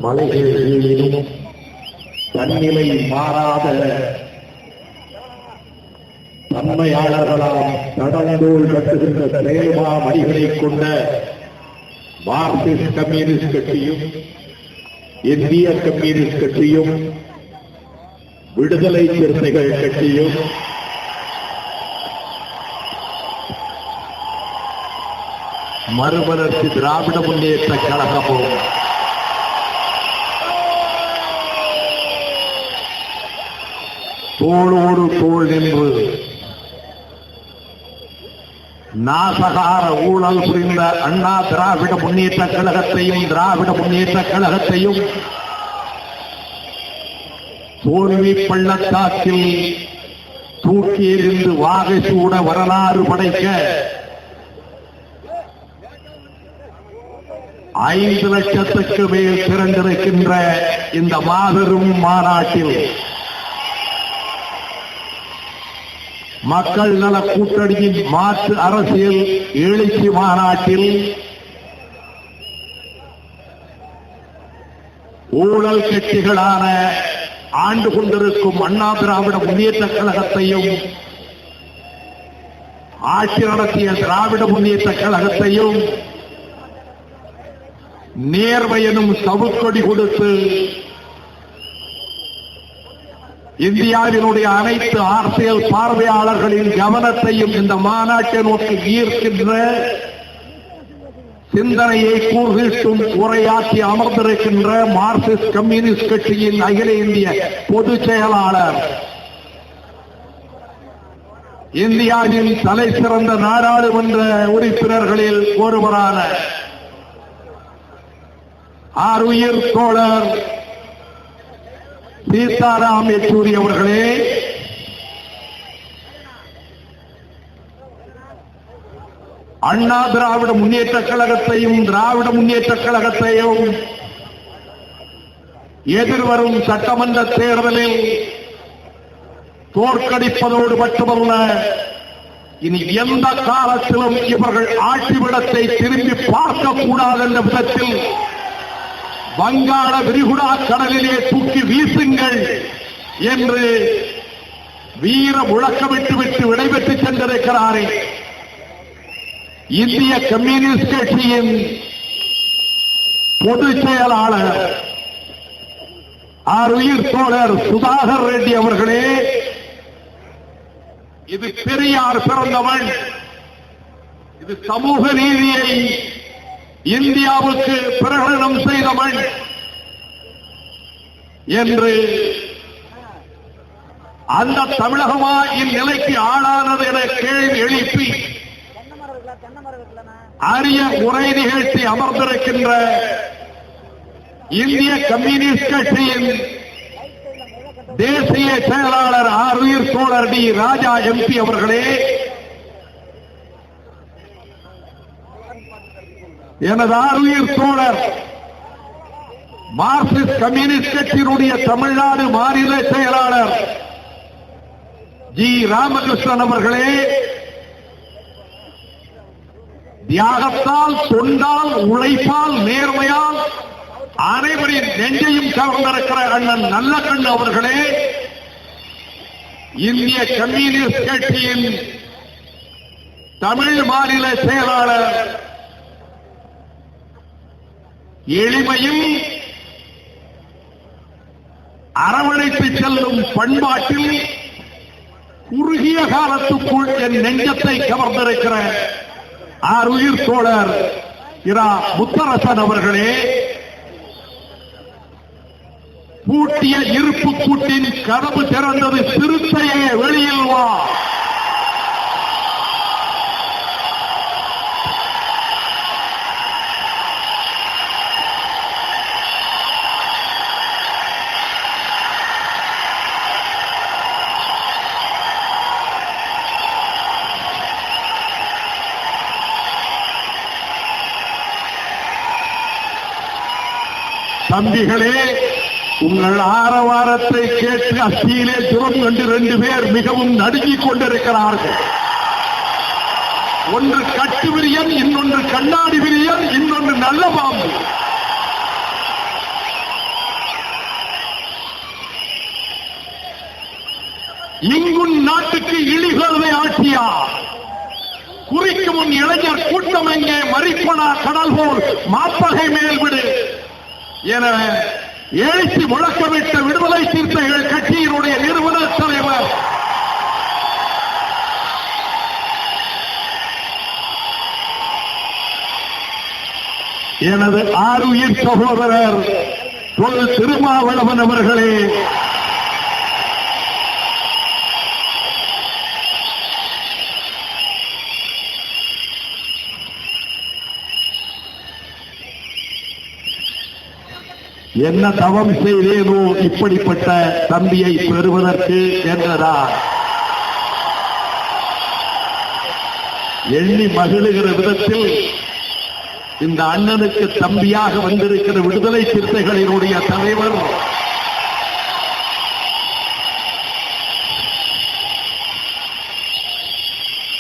மலைகளிலும் தன்னிலை மாறாத தன்மையாளர்களால் நடந்தோல் கட்டுகின்ற செயல்மா மணிகளை கொண்ட மார்க்சிஸ்ட் கம்யூனிஸ்ட் கட்சியும் இந்திய கம்யூனிஸ்ட் கட்சியும் விடுதலை சிறுத்தைகள் கட்சியும் மறுமலர்ச்சி திராவிட முன்னேற்ற கழகமும் தோளோடு தோள் நின்று நாசகார ஊழல் புரிந்த அண்ணா திராவிட முன்னேற்ற கழகத்தையும் திராவிட முன்னேற்ற கழகத்தையும் தோல்வி பள்ளத்தாக்கில் தூக்கி எறிந்து வாகை சூட வரலாறு படைக்க 5 லட்சத்துக்கு மேல் திரண்டிருக்கின்ற இந்த மாபெரும் மாநாட்டில் மக்கள் நல கூட்டணியின் மாற்று அரசியல் எழுச்சி மாநாட்டில் ஊழல் கட்சிகளான ஆண்டு கொண்டிருக்கும் அண்ணா திராவிட முன்னேற்ற கழகத்தையும் ஆட்சி நடத்திய திராவிட முன்னேற்ற கழகத்தையும் நேர்மை எனும் சவுக்கொடி கொடுத்து இந்தியாவினுடைய அனைத்து அரசியல் பார்வையாளர்களின் கவனத்தையும் இந்த மாநாட்டை நோக்கி ஈர்க்கின்ற சிந்தனையை கூர்தீட்டும் உரையாற்றி அமர்ந்திருக்கின்ற மார்க்சிஸ்ட் கம்யூனிஸ்ட் கட்சியின் அகில இந்திய பொதுச் செயலாளர், இந்தியாவின் தலை சிறந்த நாடாளுமன்ற உறுப்பினர்களில் ஒருவரான ஆருயிர் தோழர் சீதாராம் யெச்சூரி அவர்களே, அண்ணா திராவிட முன்னேற்ற கழகத்தையும் திராவிட முன்னேற்ற கழகத்தையும் எதிர்வரும் சட்டமன்ற தேர்தலில் தோற்கடிப்பதோடு மட்டுமல்ல, இனி எந்த காலத்திலும் இவர்கள் ஆட்சிவிடத்தை திரும்பி பார்க்கக்கூடாது என்ற விதத்தில் வங்காள விரிகுடா கடலிலே தூக்கி வீசுங்கள் என்று வீர முழக்கமிட்டு விட்டு விடைபெற்று சென்றிருக்கிறாரே இந்திய கம்யூனிஸ்ட் கட்சியின் பொதுச் செயலாளர் ஆருயிர் தோழர் சுதாகர் ரெட்டி அவர்களே, இது பெரியார் பிறந்தவன், இது சமூக நீதியை இந்தியாவுக்கு பிரகடனம் செய்தவன் என்று அந்த தமிழகமா இந்நிலைக்கு ஆளானது என கேள்வி எழுப்பி அரிய உரை நிகழ்ச்சி அமர்ந்திருக்கின்ற இந்திய கம்யூனிஸ்ட் கட்சியின் தேசிய செயலாளர் ஆருயிர் தோழர் டி ராஜா எம்பி அவர்களே, எனது ஆருயிர் தோழர் மார்க்சிஸ்ட் கம்யூனிஸ்ட் கட்சியினுடைய தமிழ்நாடு மாநில செயலாளர் ஜி ராமகிருஷ்ணன் அவர்களே, தியாகத்தால், தொண்டால், உழைப்பால், நேர்மையால் அனைவரின் நெஞ்சையும் கவர்ந்திருக்கிற அண்ணன் நல்லகண்ணு அவர்களே, இந்திய கம்யூனிஸ்ட் கட்சியின் தமிழ் மாநில செயலாளர், எளிமையில் அரவணைத்து செல்லும் பண்பாட்டில் குறுகிய காலத்துக்குள் என் நெஞ்சத்தை கவர்ந்திருக்கிற ஆருயிர் தோழர் இரா முத்தரசன் அவர்களே, பூட்டிய இருப்பு கூட்டின் கதவு திறந்தது, சிறுத்தையே வெளியில் வா. தம்பிகளே, உங்கள் ஆரவாரத்தை கேட்டு அத்தியிலே ஜுரம் கண்டு 2 பேர் மிகவும் நடுங்கிக் கொண்டிருக்கிறார்கள். ஒன்று கட்டு விரியன், இன்னொன்று கண்ணாடி விரியன், இன்னொன்று நல்ல பாம்பு. இங்குன் நாட்டுக்கு இழிகொள்வை ஆட்சியா? குறிக்கும் உன் இளைஞர் கூட்டம் எங்கே? மறிப்பனா கடல் போல் மாப்பகை மேல் விடு என எழுச்சி முழக்கமிட்ட விடுதலை சிறுத்தைகள் கட்சியினுடைய நிறுவன தலைவர் எனது ஆருயிர் சகோதரர் தொல் திருமாவளவன் அவர்களே, என்ன தவம் செய்தேனோ இப்படிப்பட்ட தம்பியை பெறுவதற்கு என்றார். எண்ணி மகிழுகிற விதத்தில் இந்த அண்ணனுக்கு தம்பியாக வந்திருக்கிற விடுதலை சிறுத்தைகளினுடைய தலைவர்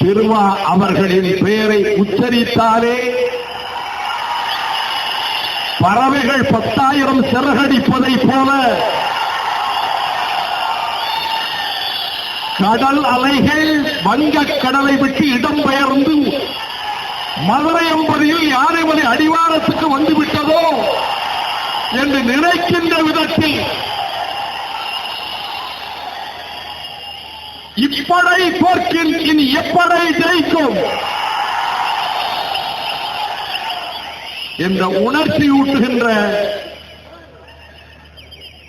திருமா அவர்களின் பெயரை உச்சரித்தாலே பறவைகள் 10,000 சிறகடிப்பதை போல கடல் அலைகள் வங்கக் கடலை விட்டு இடம்பெயர்ந்து மதுரை அம்பதியில் யானைமலை அடிவாரத்துக்கு வந்துவிட்டதோ என்று நினைக்கின்ற விதத்தில் இப்படை போர்க்கின் இனி எப்படை ஜெயிக்கும் என்ற உணர்ச்சியூட்டுகின்ற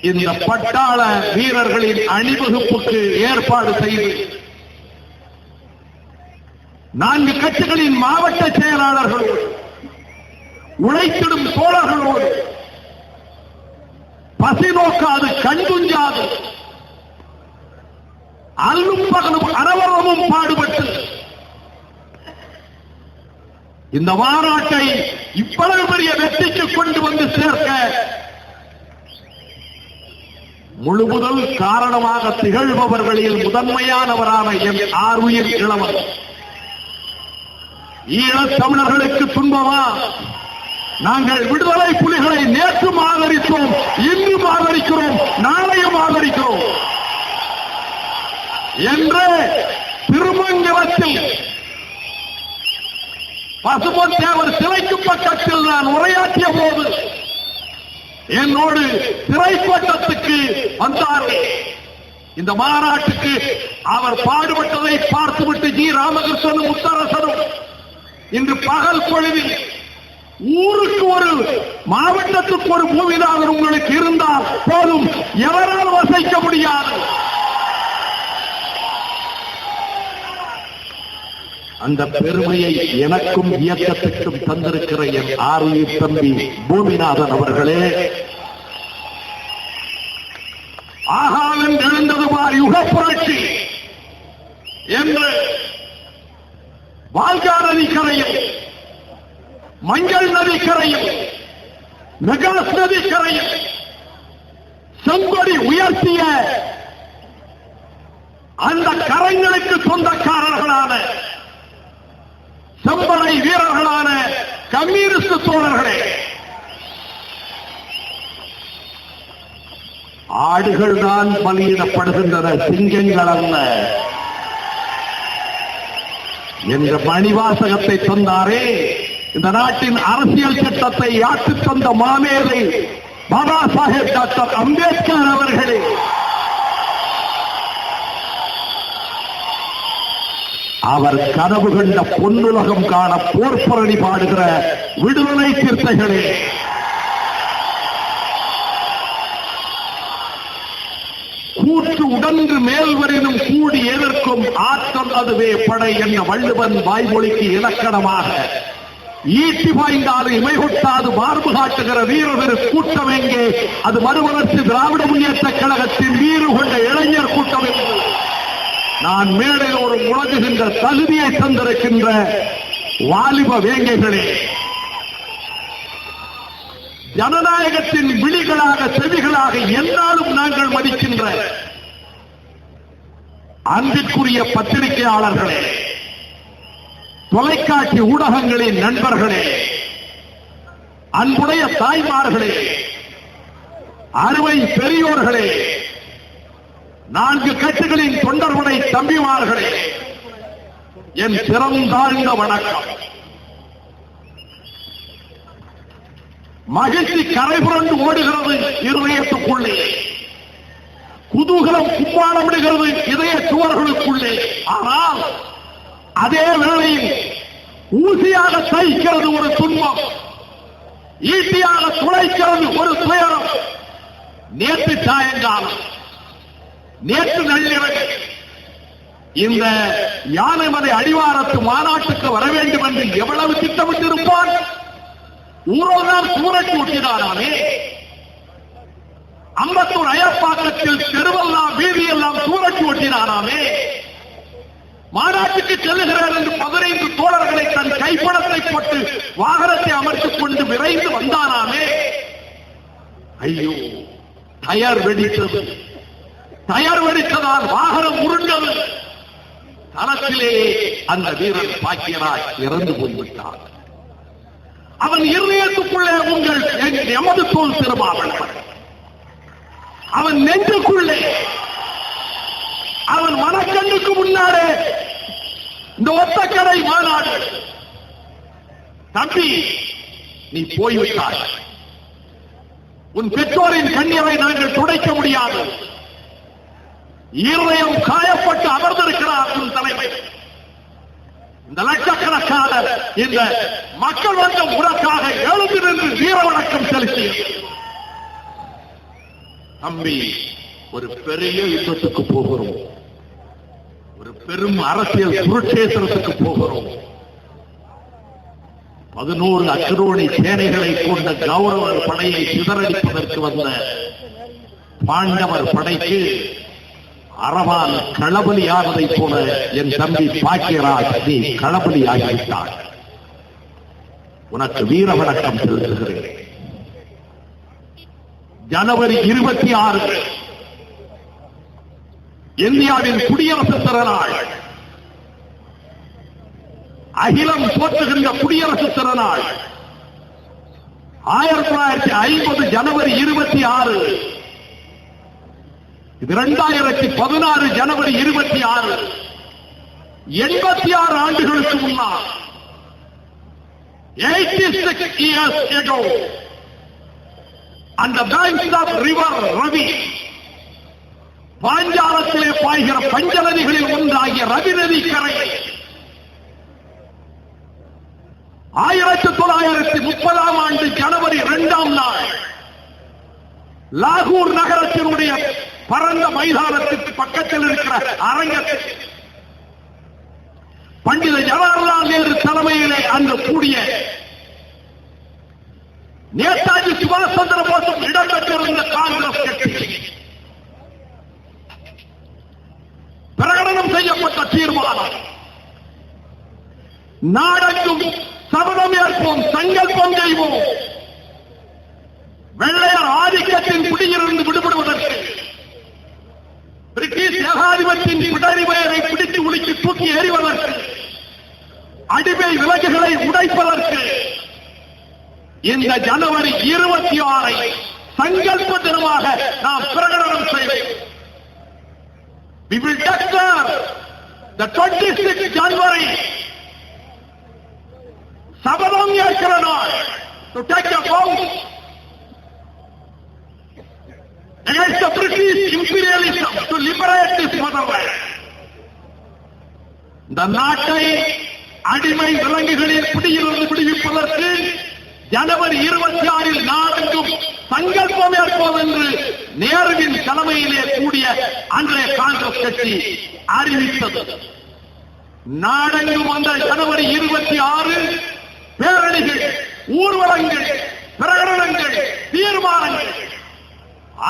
இந்த பட்டாள வீரர்களின் அணிவகுப்புக்கு ஏற்பாடு செய்து 4 கட்சிகளின் மாவட்ட செயலாளர்களோடு உழைத்திடும் தோழர்களோடு பசி நோக்காது கண்துஞ்சாது அல்லும் பகலும் அரவரமும் பாடுபட்டு இந்த மாநாட்டை இவ்வளவு பெரிய வெற்றிக்கு கொண்டு வந்து சேர்க்க முழுமுதல் காரணமாக திகழ்பவர்களில் முதன்மையானவரான என் ஆருயிர் இளவன். ஈழத் தமிழர்களுக்கு துன்பமா? நாங்கள் விடுதலை புலிகளை நேற்றும் ஆதரித்தோம், இன்றும் ஆதரிக்கிறோம், நாளையும் ஆதரிக்கிறோம் என்று திருமங்கலத்தில் பசும்பொன் தேவர் சிலைக்கு பக்கத்தில் நான் உரையாற்றிய போது என்னோடு திரைப்பட்டத்துக்கு வந்தார்கள். இந்த மாநாட்டுக்கு அவர் பாடுபட்டதை பார்த்துவிட்டு ஜி ராமகிருஷ்ணனும் முத்தரசனும் இன்று பகல் பொழுதில் ஊருக்கு ஒரு மாவட்டத்துக்கு ஒரு பூமிநாதர் உங்களுக்கு இருந்தால் போதும், எவரால் வசைக்க முடியாது. அந்த பெருமையை எனக்கும் இயக்கத்துக்கும் தந்திருக்கிற என் ஆருயிர் தம்பி பூமிநாதன் அவர்களே, ஆகாவன் எழுந்ததுமார் யுக புரட்சி என்று வால்கா நதிக்கரையில், மஞ்சள் நதிக்கரையில், மெகாஸ் நதிக்கரையில் செங்கொடி உயர்த்திய அந்த கரங்களுக்கு சொந்தக்காரர்களான செம்படை வீரர்களான கம்யூனிஸ்ட் தோழர்களே, ஆடுகள் தான் பலியிடப்படுகின்றன, சிங்கங்கள் அல்ல என்ற மணிவாசகத்தை தந்தாரே இந்த நாட்டின் அரசியல் சட்டத்தை யாற்றுத் தந்த மாமேதை பாபா சாஹேப் டாக்டர் அம்பேத்கர் அவர்களே, அவர் கனவு கண்ட பொன்னுலகம் காண போர்ப்பரணி பாடுகிற விடுதலை சிறுத்தைகளே, கூற்று உடன்று மேல்வரினும் கூடி எதிர்க்கும் ஆற்றல் அதுவே படை என்ற வள்ளுவன் வாய்மொழிக்கு இலக்கணமாக ஈட்டி பாய்ந்தாது இமைகொட்டாது மார்பு காட்டுகிற வீரர் கூட்டம் எங்கே? அது மறுவளர்ச்சி திராவிட முன்னேற்ற கழகத்தின் வீறு கொண்ட இளைஞர் கூட்டம் என்று நான் மேடையில் ஒரு முழங்குகின்ற தகுதியை தந்திருக்கின்ற வாலிப வேங்கைகளே, ஜனநாயகத்தின் விழிகளாக செவிகளாக என்னாலும் நாங்கள் மதிக்கின்ற அன்பிற்குரிய பத்திரிகையாளர்களே, தொலைக்காட்சி ஊடகங்களின் நண்பர்களே, அன்புடைய தாய்மார்களே, அருமை பெரியோர்களே, 4 கட்சிகளின் தொண்டர்படை தம்பிமார்களே, என் சிறந்தாழ்ந்த வணக்கம். மகிழ்ச்சி கரைபுரண்டு ஓடுகிறது இருதயத்துக்குள்ளே, குதூகலம் கும்மாளமிடுகிறது இதய சுவர்களுக்குள்ளே. ஆனால் அதே வேளையில் ஊசியாக தைக்கிறது ஒரு துன்பம், ஈட்டியாக துளைக்கிறது ஒரு துயரம். நேற்று சாயங்காலம், நேற்று நள்ளிரவு இந்த யானைமலை அடிவாரத்து மாநாட்டுக்கு வர வேண்டும் என்று எவ்வளவு திட்டமிட்டிருப்பான். ஊரோதான் சூரட்டி ஒட்டினாராமே. அம்பத்தூர் அயற்பாக்கத்தில் தெருவெல்லாம் வீதியெல்லாம் சூரட்டி ஒட்டினாராமே. மாநாட்டுக்கு செல்லுகிறார் என்று 15 தோழர்களை தன் கைப்படத்தை போட்டு வாகனத்தை அமர்த்திக் கொண்டு விரைந்து வந்தானாமே. ஐயோ, டயர் வெடித்தது. டயர் வெடித்ததால் வாகனம் உருண்டது. தளத்திலேயே அந்த வீரன் பாக்கியராஜ் இறந்து போய்விட்டார். அவன் இருதயத்துக்குள்ளே உங்கள் எமது தோல் திருமாவளவன், அவன் நெஞ்சுக்குள்ளே, அவன் மனக்கண்ணுக்கு முன்னாலே இந்த ஒத்தக்கடை மாநாடு. தம்பி, நீ போய்விட்டாய். உன் பெற்றோரின் கண்ணீரை நாங்கள் துடைக்க முடியாது. இருதயம் காயப்பட்டு அமர்ந்திருக்கிறார் உன் தலைமை. இந்த லட்சக்கணக்கான இந்த மக்கள் வந்த உனக்காக எழுந்து நின்று வீர வணக்கம் செலுத்திய தம்பி, ஒரு பெரிய யுத்தத்துக்கு போகிறோம். ஒரு பெரும் அரசியல் குருட்சேத்திரத்துக்கு போகிறோம். 11 அக்ரோணி சேனைகளை கொண்ட கௌரவர் படையை சிதறடிப்பதற்கு வந்த பாண்டவர் படைக்கு அரவான் களபலியானதைப் போல என் தம்பி பாக்கியராஜ் நீ களபலியாகிவிட்டார். உனக்கு வீர வணக்கம் செலுத்துகிறேன். ஜனவரி 26 இந்தியாவின் குடியரசு திருநாள், அகிலம் போற்றுகின்ற குடியரசு திருநாள். 1950 ஜனவரி 26. இது 2016 ஜனவரி 26. 86 ஆண்டுகளுக்கு முன்னால், 86 years ago, on the banks of river Ravi, பாஞ்சாலத்திலே பாய்கிற பஞ்சநதிகளில் ஒன்றாகிய Ravi நதி கரையை 1930 ஆண்டு ஜனவரி 2ஆம் நாள் லாகூர் நகரத்தினுடைய பரந்த மைதானத்திற்கு பக்கத்தில் இருக்கிற அரங்கத்தில் பண்டித ஜவஹர்லால் நேரு தலைமையிலே அன்று கூடிய நேதாஜி சுபாஷ் சந்திர போஸும் இடம்பெற்றிருந்த காங்கிரஸ் கட்சி பிரகடனம் செய்யப்பட்ட தீர்மானம், நாடெங்கும் சபதம் ஏற்போம், சங்கல்பம் செய்வோம், வெள்ளையர் ஆதிக்கத்தின் பிடியிலிருந்து விடுபடுவதற்கு, பிரிட்டிஷ் ஏகாதிபத்தின் பிடரி பெயரை பிடித்து உலுக்கி தூக்கி எறிவதற்கு, அடிமை விலங்குகளை உடைப்பதற்கு இந்த ஜனவரி 26 சங்கல்ப தினமாக நாம் பிரகடனம் செய்வோம். We will declare the 26th January சபதம் ஏற்கிற நாள், to take a vow against the British imperialism, to liberate this motherland. இந்த நாட்டை அடிமை விலங்குகளின் பிடியிலிருந்து விடுவிப்பதற்கு ஜனவரி 26 நாடெங்கும் சங்கல்பம் ஏற்போம் என்று நேருவின் தலைமையிலே கூடிய அன்றைய காங்கிரஸ் கட்சி அறிவித்தது. நாடெங்கும் அந்த ஜனவரி 26 பேரணிகள், ஊர்வலங்கள், பிரகடனங்கள், தீர்மானங்கள்.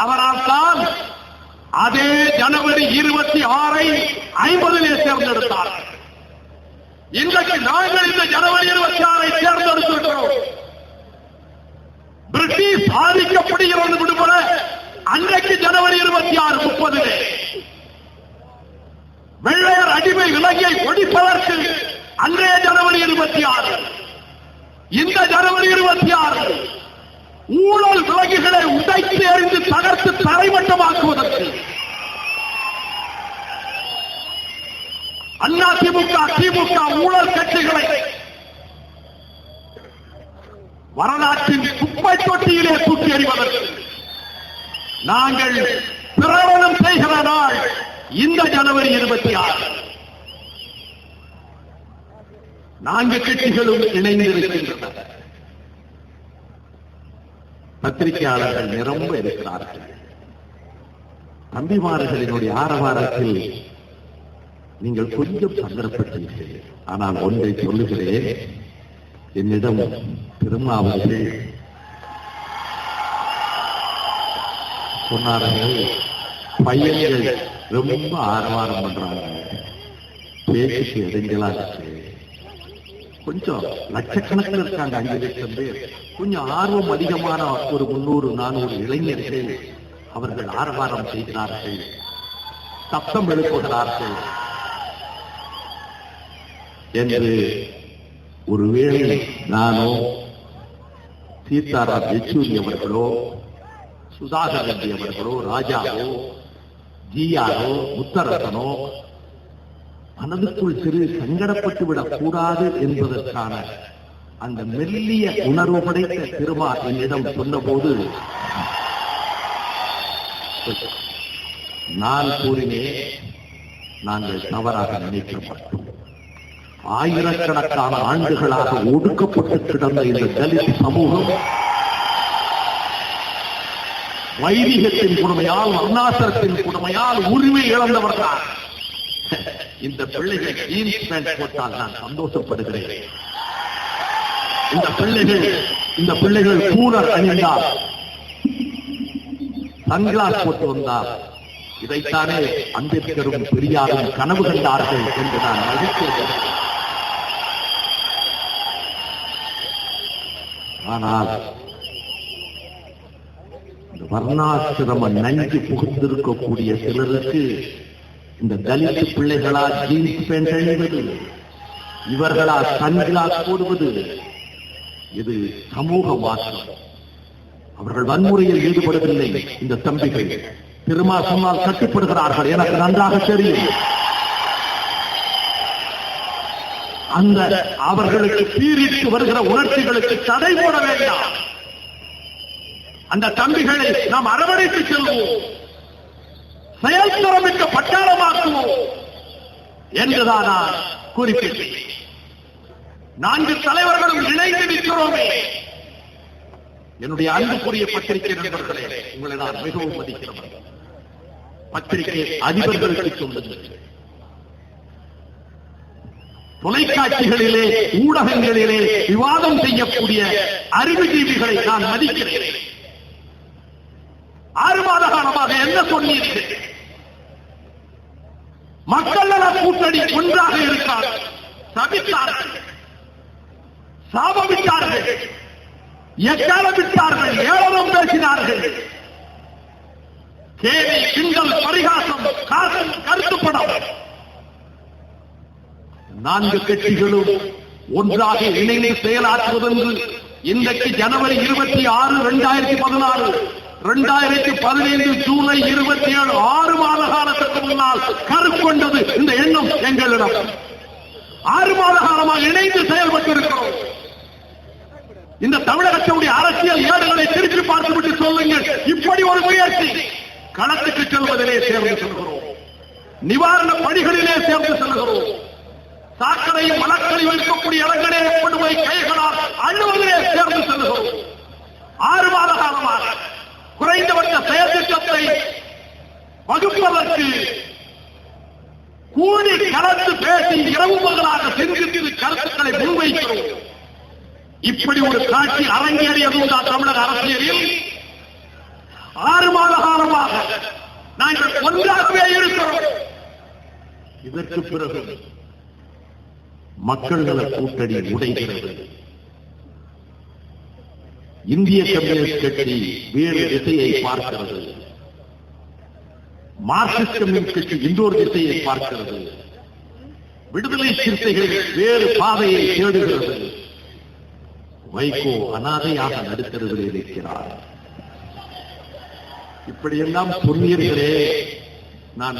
அவரால் தான் அதே ஜனவரி 26 50 தேர்ந்தெடுத்தார்கள். இன்றைக்கு நாங்கள் இந்த ஜனவரி 26 தேர்ந்தெடுத்திருக்கிறோம். பிரிட்டிஷ் ஆதிக்கப்படுகிறது விடுபட அன்றைக்கு ஜனவரி 26 30 வெள்ளையர் அடிமை விலங்கை ஒழிப்பதற்கு அன்றைய ஜனவரி 26. இந்த ஜனவரி 26 ஊழல் விலங்குகளை உடைத்து எறிந்து தகர்த்து தரைமட்டமாக்குவதற்கு அண்ணா திமுக திமுக ஊழல் கட்சிகளை வரலாற்றின் குப்பை தொட்டியிலே தூக்கி எறிவதற்கு நாங்கள் பிரகடனம் செய்கிற நாள் இந்த ஜனவரி 26. 4 கட்சிகளும் இணைந்திருக்கின்றன. பத்திரிகையாளர்கள் நிரம்ப இருக்கிறார்கள். தம்பிமார்களினுடைய ஆரவாரத்தில் நீங்கள் கொஞ்சம் சந்தர்ப்பட்டீர்கள். ஆனால் ஒன்றை சொல்லுகிறேன், என்னிடம் திருமாவர்கள் சொன்னார்கள், பையன்கள் ரொம்ப ஆரவாரம் பண்றாங்க, பேச்சுக்கு இடைஞ்சலா இருக்கு, கொஞ்சம் லட்சக்கணக்கில் இருக்காங்க, 5 லட்சம் பேர், கொஞ்சம் ஆர்வம் அதிகமான ஒரு 300-400 இளைஞர்கள் அவர்கள் ஆரவாரம் செய்கிறார்கள், சத்தம் எழுப்புகிறார்கள் என்று ஒருவேளை நானோ சீதாராம் யெச்சூரி அவர்களோ சுதாகர் ரெட்டி அவர்களோ ராஜாவோ ஜிஆரோ முத்தரசனோ மனதுக்குள் சிறு சங்கடப்பட்டு விடக் கூடாது என்பதற்கான அந்த மெல்லிய உணர்வு படைத்த திருமா என்னிடம் சொன்னபோது நான் கூறினேன், நாங்கள் தவறாக நினைக்கப்பட்டோம். ஆயிரக்கணக்கான ஆண்டுகளாக ஒடுக்கப்பட்டு கிடந்த இந்த தலித் சமூகம் வைதிகத்தின் கொடுமையால், வர்ணாசிரத்தின் கொடுமையால் உரிமை இழந்தவர்கள். இந்த பிள்ளைகள் ஜீன்ஸ் பேண்ட் போட்டால் நான் சந்தோஷப்படுகிறேன். இந்த பிள்ளைகள் கூலர் அணிந்தால், சன்கிளாஸ் போட்டு வந்தால், இதைத்தானே அம்பேத்கரும் பெரியாரும் கனவு கண்டார்கள் என்று நான் மகிழ்ச்சியேன். ஆனால் வர்ணாசிரம நன்கு புகுந்திருக்கக்கூடிய சிலருக்கு இந்த தலித் பிள்ளைகளா ஜீன்ஸ் பேண்ட் அணிவது, இவர்களா சன்கிளாஸ் போடுவது, இது சமூக மாற்றம். அவர்கள் வன்முறையில் ஈடுபடவில்லை. இந்த தம்பிகள் திருமா சொன்னால் கட்டுப்படுகிறார்கள், எனக்கு நன்றாக தெரியும். அந்த அவர்களுக்கு பீரிட்டு வருகிற உணர்ச்சிகளுக்கு தடை போட வேண்டாம். அந்த தம்பிகளை நாம் அரவணைத்து செல்வோம், செயல்திறமிக்க பட்டாளமாக்குவோம் என்றுதான் நான் குறிப்பிட்டேன். 4 தலைவர்களும் இணைந்து நிற்கிறோமே. என்னுடைய அன்புக்குரிய பத்திரிகை நண்பர்களே, உங்களை நான் மிகவும் மதிக்கிறேன். பத்திரிகை அதிபர்களுக்கு சொல்லுங்கள், தொலைக்காட்சிகளிலே ஊடகங்களிலே விவாதம் செய்யக்கூடிய அறிவுஜீவிகளை நான் மதிக்கிறேன். 6 மாத காலமாக என்ன சொன்னீர்கள்? மக்கள் நல கூட்டணி ஒன்றாக இருக்கிறார்கள். சபித்தார்கள், சாபமிட்டார்கள், எக்காலமிட்டார்கள், ஏளனம் பேசினார்கள். கேலி, கிண்டல், பரிகாசம், காசல், கருத்துப்படம். 4 கட்சிகளும் ஒன்றாக இணைந்து செயலாற்றுவதென்று இன்றைக்கு ஜனவரி 26, 2016, 2015 ஜூலை 27, 6 மாத காலத்துக்கு முன்னால் கருக்கொண்டது இந்த எண்ணம் எங்களிடம். 6 மாத காலமாக இணைந்து செயல்பட்டிருக்கிறோம். இந்த தமிழகத்தினுடைய அரசியல் ஏடுகளை திருப்பி பார்த்துவிட்டு சொல்லுங்கள், இப்படி ஒரு முயற்சி. களத்துக்கு செல்வதிலே சேர்ந்து செல்கிறோம், நிவாரண பணிகளிலே சேர்ந்து செல்கிறோம், சாக்கடையும் மலக்களையும் இருக்கக்கூடிய இடங்களே கொண்டு கைகளால் அள்ளுவதிலே சேர்ந்து செல்கிறோம். 6 மாத காலமாக குறைந்தபட்ச செயல் திட்டத்தை வகுப்பதற்கு கூடி கலந்து பேசி இரவு பகலாக சிந்தித்து கருத்துக்களை முன்வைக்கிறோம். இப்படி ஒரு காட்சி அரங்கேறியதும் தான் தமிழக அரசியலில். 6 மாத காலமாக நாங்கள் ஒன்றாகவே இருக்கிறோம். இதற்கு பிறகு மக்கள் நல கூட்டணி உடைகிறது. இந்திய கம்யூனிஸ்ட் கட்சி வேறு திசையை பார்க்கிறது, மார்க்சிஸ்ட் கம்யூனிஸ்ட் கட்சி இன்னொரு திசையை பார்க்கிறது, விடுதலை சிறுத்தைகள் வேறு பாதையை தேடுகிறது. வைகோ அனாதையாக நடுத்தருவில் இருக்கிறார். இப்படியெல்லாம் சொன்னீர்களே, நான்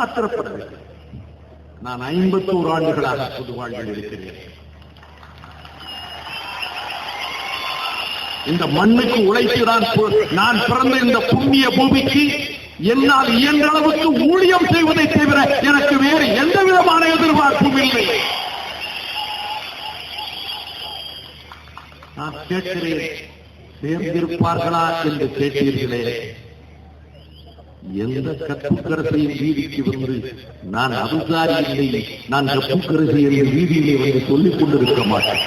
ஆத்திரப்படுகிறேன். நான் 51 ஆண்டுகளாக பொது வாழ்வில் இருக்கிறேன். இந்த மண்ணுக்கு உழைத்துதான் நான் பிறந்த இந்த புண்ணிய பூமிக்கு என்னால் இயன்ற அளவுக்கு ஊழியம் செய்வதை தவிர எனக்கு வேறு எந்த விதமான எதிர்பார்ப்பும் இல்லை. நான் கேட்கிறேன், சேர்ந்திருப்பார்களா என்று கேட்டீர்களே. எந்த கற்புக்கரசையும் வீதிக்கு வந்து நான் அபுசாரி இல்லை, நான் கற்புக்கரசி என்ற வீதியிலே வந்து சொல்லிக் கொண்டிருக்க மாட்டேன்.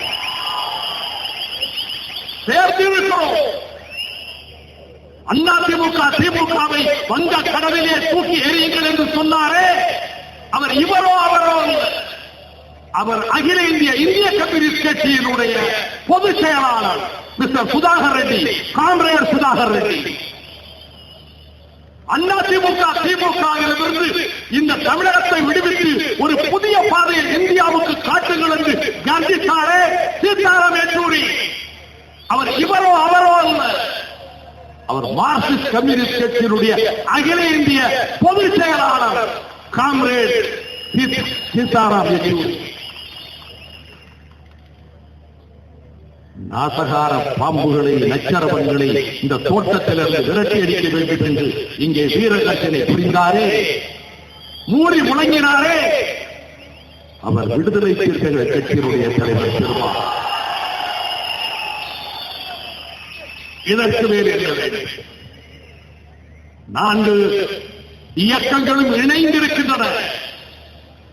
சேர்ந்திருக்கிறோம். அதிமுக திமுகவை வங்க கடலிலே தூக்கி எறியுங்கள் என்று சொன்னாரே, அவர் இவரோ அவரோ, அவர் அகில இந்திய கம்யூனிஸ்ட் கட்சியினுடைய பொதுச் செயலாளர் மிஸ்டர் சுதாகர் ரெட்டி, காம்ரேட் சுதாகர் ரெட்டி. அதிமுக திமுகவிலிருந்து இந்த தமிழகத்தை விடுவித்து ஒரு புதிய பாதையை இந்தியாவுக்கு காட்டுங்கள் என்று கண்டித்தாரே சீதாராம் யெச்சூரி. அவர் இவரோ அவரோ அல்ல, அவர் மார்க்சிஸ்ட் கம்யூனிஸ்ட் கட்சியினுடைய அகில இந்திய பொதுச் செயலாளர் காம்ரேட் சீதாராம் யெச்சூரி. நாசகார பாம்புகளை, நச்சரவங்களை இந்த தோட்டத்திலிருந்து விரட்டி அடிக்க வேண்டும் என்று இங்கே வீரகர்ஜனை புரிந்தாரே, மூடி முழங்கினாரே, அவர் விடுதலை சிறுத்தைகள் கட்சியினுடைய தலைவர் பெருமா. இதற்கு மேல் என்ன வேண்டும்? 4 இயக்கங்களும் இணைந்திருக்கின்றன.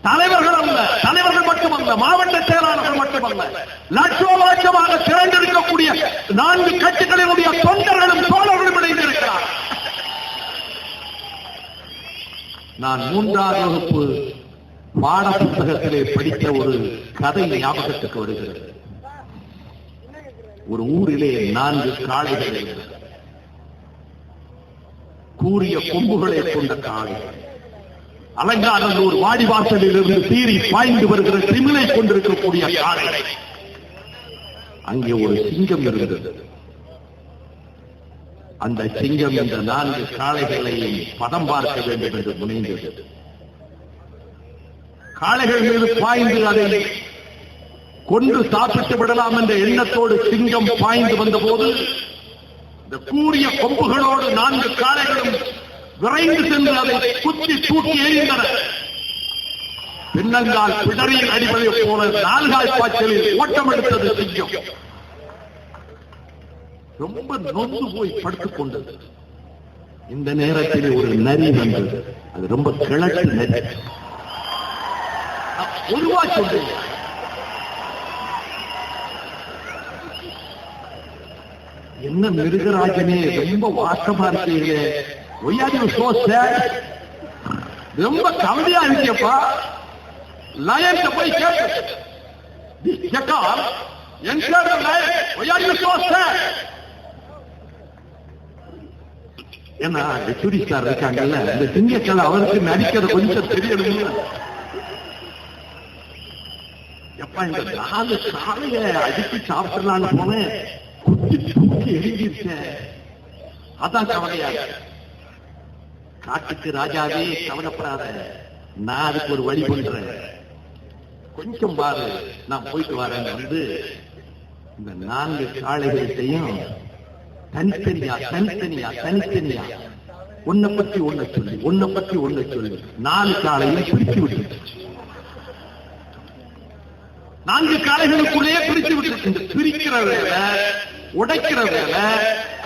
தலைவர்கள் அல்ல, தலைவர்கள் மட்டுமல்ல, மாவட்ட செயலாளர்கள் மட்டுமல்ல, லட்சமாக திரண்டிருக்கக்கூடிய 4 கட்சிகளினுடைய தொண்டர்களும் தோழர்களும் இணைந்திருக்கிறார். நான் 3ஆம் வகுப்பு பாட புத்தகத்திலே படித்த ஒரு கதை ஞாபகத்துக்கு வருகிறது. ஒரு ஊரிலே 4 காளைகள் இருந்தன. கூரிய கொம்புகளை கொண்ட காளைகள். அலங்காநல்லூர் வாடிவாசலில் இருந்து சீறி பாய்ந்து வருகிற திமிலை கொண்டிருக்கக்கூடிய காளை. அங்கே ஒரு சிங்கம் இருந்தது. அந்த சிங்கம் இந்த 4 காளைகளையும் பதம் பார்க்க வேண்டும் என்று முனைந்தது. காளைகள் மீது பாய்ந்து அதை கொன்று சாப்பிட்டு விடலாம் என்ற எண்ணத்தோடு சிங்கம் பாய்ந்து வந்தபோது இந்த கூரிய கொம்புகளோடு 4 காளைகளும் விரைந்து சென்று அதை குத்தி தூக்கி எறிந்தன. பின்னங்கால் பிடரியில் அடிப்பதை போல 4 பாய்ச்சலில் ஓட்டம் எடுத்தது சிங்கம். ரொம்ப நொந்து போய் படுத்துக் கொண்டது. இந்த நேரத்தில் ஒரு நரி வந்தது. அது ரொம்ப கிழக்கு நரி. ஒருவா சொல்றேன், என்ன மிருகராஜனே, ரொம்ப வாசமா இருக்கீங்களே, ரொம்ப கவலையா இருக்கியப்பா. லயன்ட்ட போய் கேட்டு, ஏன்னா யெச்சூரி சார் இருக்காங்கல்ல, இந்த சிங்கக்கலை அவருக்கு நடிக்கிறது கொஞ்சம் தெரியணும். எப்ப இந்த 4 காலைய அடித்து சாப்பிடலான்னு போனேன், குத்தி தூக்கி எழுதிருச்சேன். அதான் கவலையா. காட்டுக்கு ராஜாவே கவலைப்படாத, நான் அதுக்கு ஒரு வழி பண்றேன், கொஞ்சம் பாரு, நான் போயிட்டு வரேன். வந்து இந்த 4 காளைகளையும் தனித்தனியா தனித்தனியா தனித்தனியா ஒன்ன பத்தி ஒன்ன சொல்லி 4 காளையும் பிரித்து விட்டு 4 காளைகளுக்குள்ளேயே பிரித்து விட்டு, இந்த பிரிக்கிற வேலை, உடைக்கிற வேலை,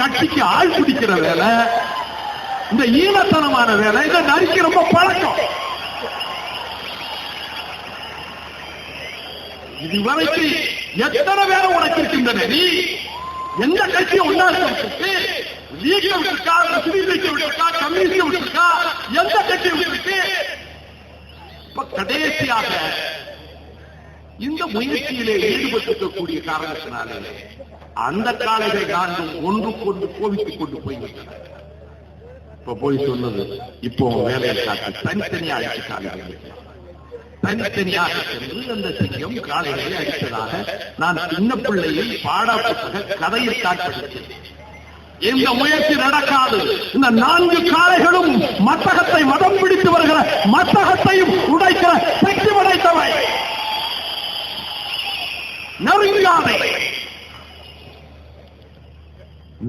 கட்டிக்கு ஆள் பிடிக்கிற வேலை, இந்த ஈனத்தனமான வேலை, இதை நரிக்கு ரொம்ப பழக்கம். இதுவரைக்கு எத்தனை வேலை உனக்கு இருக்கின்றன? நீ எந்த கட்சியை உண்டாக்கி லீக விட்டுருக்கா, முஸ்லீம் லீக விட்டுருக்கா, கம்யூனிஸ்ட் விட்டுருக்கா, எந்த கட்சியை விட்டுருக்கு? இப்ப கடைசியாக இந்த முயற்சியிலே ஈடுபட்டிருக்கக்கூடிய காரணத்தினாலே அந்த காளைகள் நான்கும் ஒன்றுக்கொன்று கோவித்துக் கொண்டு போய்விட்டன. இப்ப போய் சொன்னது, இப்போ வேலையை காட்டி தனித்தனியா அடிச்சு காளைகள் தனித்தனியாக சென்று அந்த சிங்கம் காளைகளை அடித்ததாக நான் சின்ன பிள்ளையில் பாட புத்தக கதையை காட்படுத்தேன். இந்த முயற்சி நடக்காது. இந்த 4 காளைகளும் மத்தகத்தை மதம் பிடித்து வருகிற மத்தகத்தையும் உடைக்கிற சக்தி நெருங்காதே, நெருங்காதே.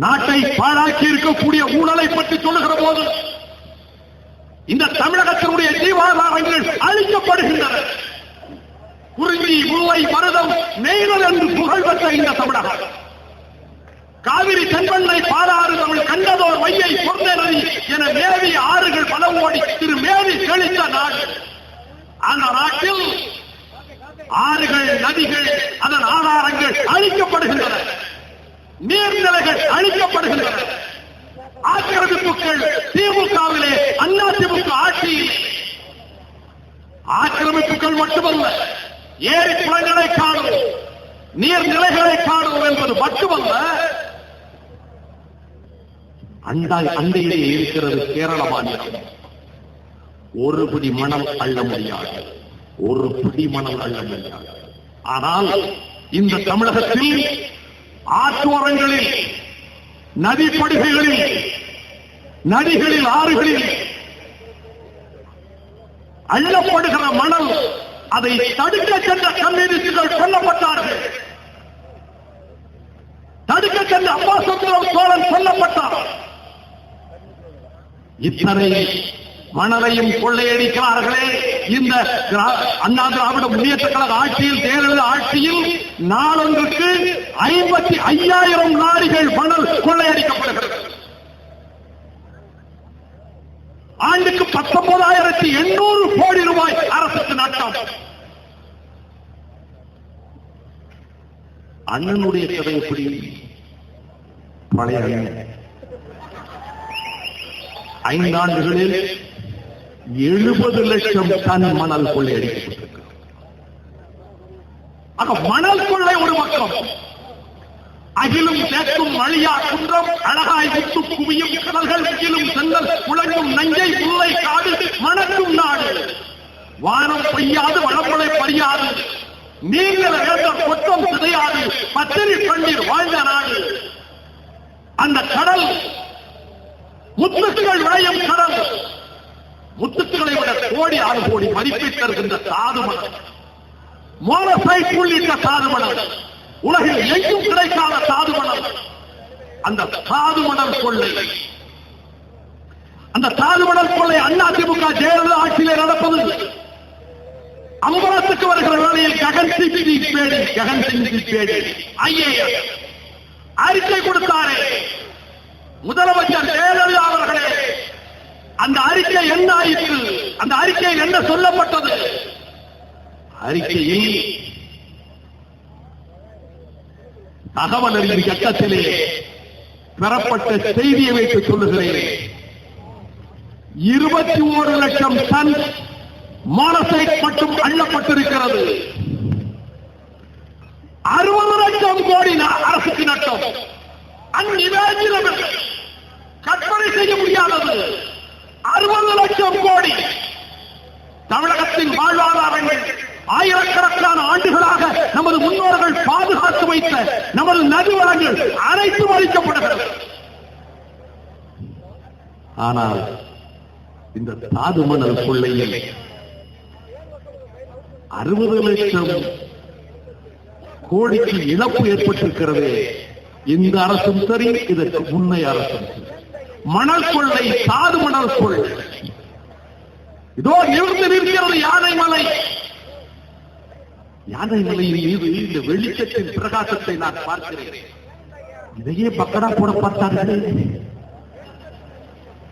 நாட்டை பாழாக்கி இருக்கக்கூடிய ஊழலை பற்றி சொல்லுகிற போது இந்த தமிழகத்தினுடைய ஜீவாதாரங்கள் அழிக்கப்படுகின்றன. குறிஞ்சி, முல்லை, மருதம், நெய்தல் என்று புகழ் பெற்ற இந்த தமிழகம் காவிரி, தென்பெண்ணை, பாலாறு, தமிழ், கண்டதோர், வையை, பொருளை நதி என மேவி ஆறுகள் பல ஓடி திரு மேவி செழித்த நாடு. அந்த நாட்டில் ஆறுகள், நதிகள், அதன் ஆதாரங்கள் அழிக்கப்படுகின்றன, நீர்நிலைகள் அழிக்கப்படுகின்றன. ஆக்கிரமிப்புகள் திமுகவிலே, அதிமுக ஆட்சியில் ஆக்கிரமிப்புகள் மட்டுமல்ல, ஏரி குளங்களை காணும், நீர்நிலைகளை காணும் என்பது மட்டுமல்ல, அண்டையிலே இருக்கிறது கேரள மாநிலம். ஒரு பிடி மணல் அள்ள முடியாது, ஒரு பிடி மணல் அள்ள முடியாது. ஆனால் இந்த தமிழகத்தில் ஆற்றோரங்களில், நதிப்படுகைகளில், நதிகளில், ஆறுகளில் அள்ளப்படுகிற மணல், அதை தடுக்க சென்ற கம்யூனிஸ்டுகள் கொல்லப்பட்டார்கள். தடுக்க சென்ற அம்பாசமுத்திரம் சோழன் கொல்லப்பட்டார். இத்தனை மணலையும் கொள்ளையடிக்கிறார்களே இந்த அண்ணா திராவிட முன்னேற்ற கழக ஆட்சியில், தேர்தல் ஆட்சியில் நாளொன்றுக்கு 55,000 லாரிகள் மணல் கொள்ளையடிக்கப்படுகிறது. ஆண்டுக்கு 19,800 கோடி ரூபாய் அரசுக்கு நட்டம். அண்ணனுடைய கதை எப்படி? பழைய அண்ணன் 5 ஆண்டுகளில் 70 லட்சம் டன் மணல் கொள்ளையடிக்கப்பட்டிருக்கிறது. ஆக மணல் கொள்ளை ஒரு பக்கம், அகிலும் தேக்கும் மழியா குன்றம், அழகாய் முத்து குவியும் கடல்கள், அகிலும் செங்கல் குளங்கும் நஞ்சை முல்லை காடு மணக்கும் நாடு. வானம் பெய்யாது, வளமழை பறியாது, நீங்கள் வேண்ட கொட்டம் சிதையாது, பத்திரி பன்னீர் வாழ்ந்த நாடு. அந்த கடல் முத்துக்கள் விளையும் கடல், முத்துக்களை விட கோடி 6 கோடி மதிப்பை தருகின்ற சாதுமணல், மோனோசைட் உள்ளிட்ட சாதுமணல், உலகில் எங்கும் கிடைக்காத சாதுமணல். அந்த சாதுமணல் கொள்ளை, அந்த சாதுமணல் கொள்ளை அதிமுக ஜெயலலிதா ஆட்சியிலே நடப்பது. அம்பலத்துக்கு வருகிற வேளையில் ககன் சிங் பேடி ஐஏஎஸ் அறிக்கை கொடுத்தாரே முதலமைச்சர் ஜெயலலிதா அவர்களே, அந்த அறிக்கை என்ன ஆயிற்று? அந்த அறிக்கையில் என்ன சொல்லப்பட்டது? அறிக்கையில் தகவல் அறியும் சட்டத்திலே பெறப்பட்ட செய்தியை வைத்து சொல்லுகிறேன். 21 லட்சம் டன் மோனோசைட் மட்டும் அள்ளப்பட்டிருக்கிறது. 60 லட்சம் கோடி அரசுக்கு நட்டம். அந்நிவேஜினம் கற்பனை செய்ய முடியாதது. 60 லட்சம் கோடி. தமிழகத்தின் வாழ்வாதாரங்கள் ஆயிரக்கணக்கான ஆண்டுகளாக நமது முன்னோர்கள் பாதுகாத்து வைத்த நமது நதி வளங்கள் அனைத்தும் அளிக்கப்படுகிறது. ஆனால் இந்த தாது மணல் கொள்ளையில் 60 லட்சம் கோடிக்கு இழப்பு ஏற்பட்டிருக்கிறது. இந்த அரசும் சரி, இதற்கு முன்னைய அரசும் சரி. மணல் கொள்ளை, தாது மணல் கொள்ளை இதோ நிற்கிறது யானைமலை. யானைமலையின் மீது இந்த வெளிச்சத்தின் பிரகாசத்தை நான் பார்க்கிறேன். இதையே பக்கடா போட பார்த்தார்கள்.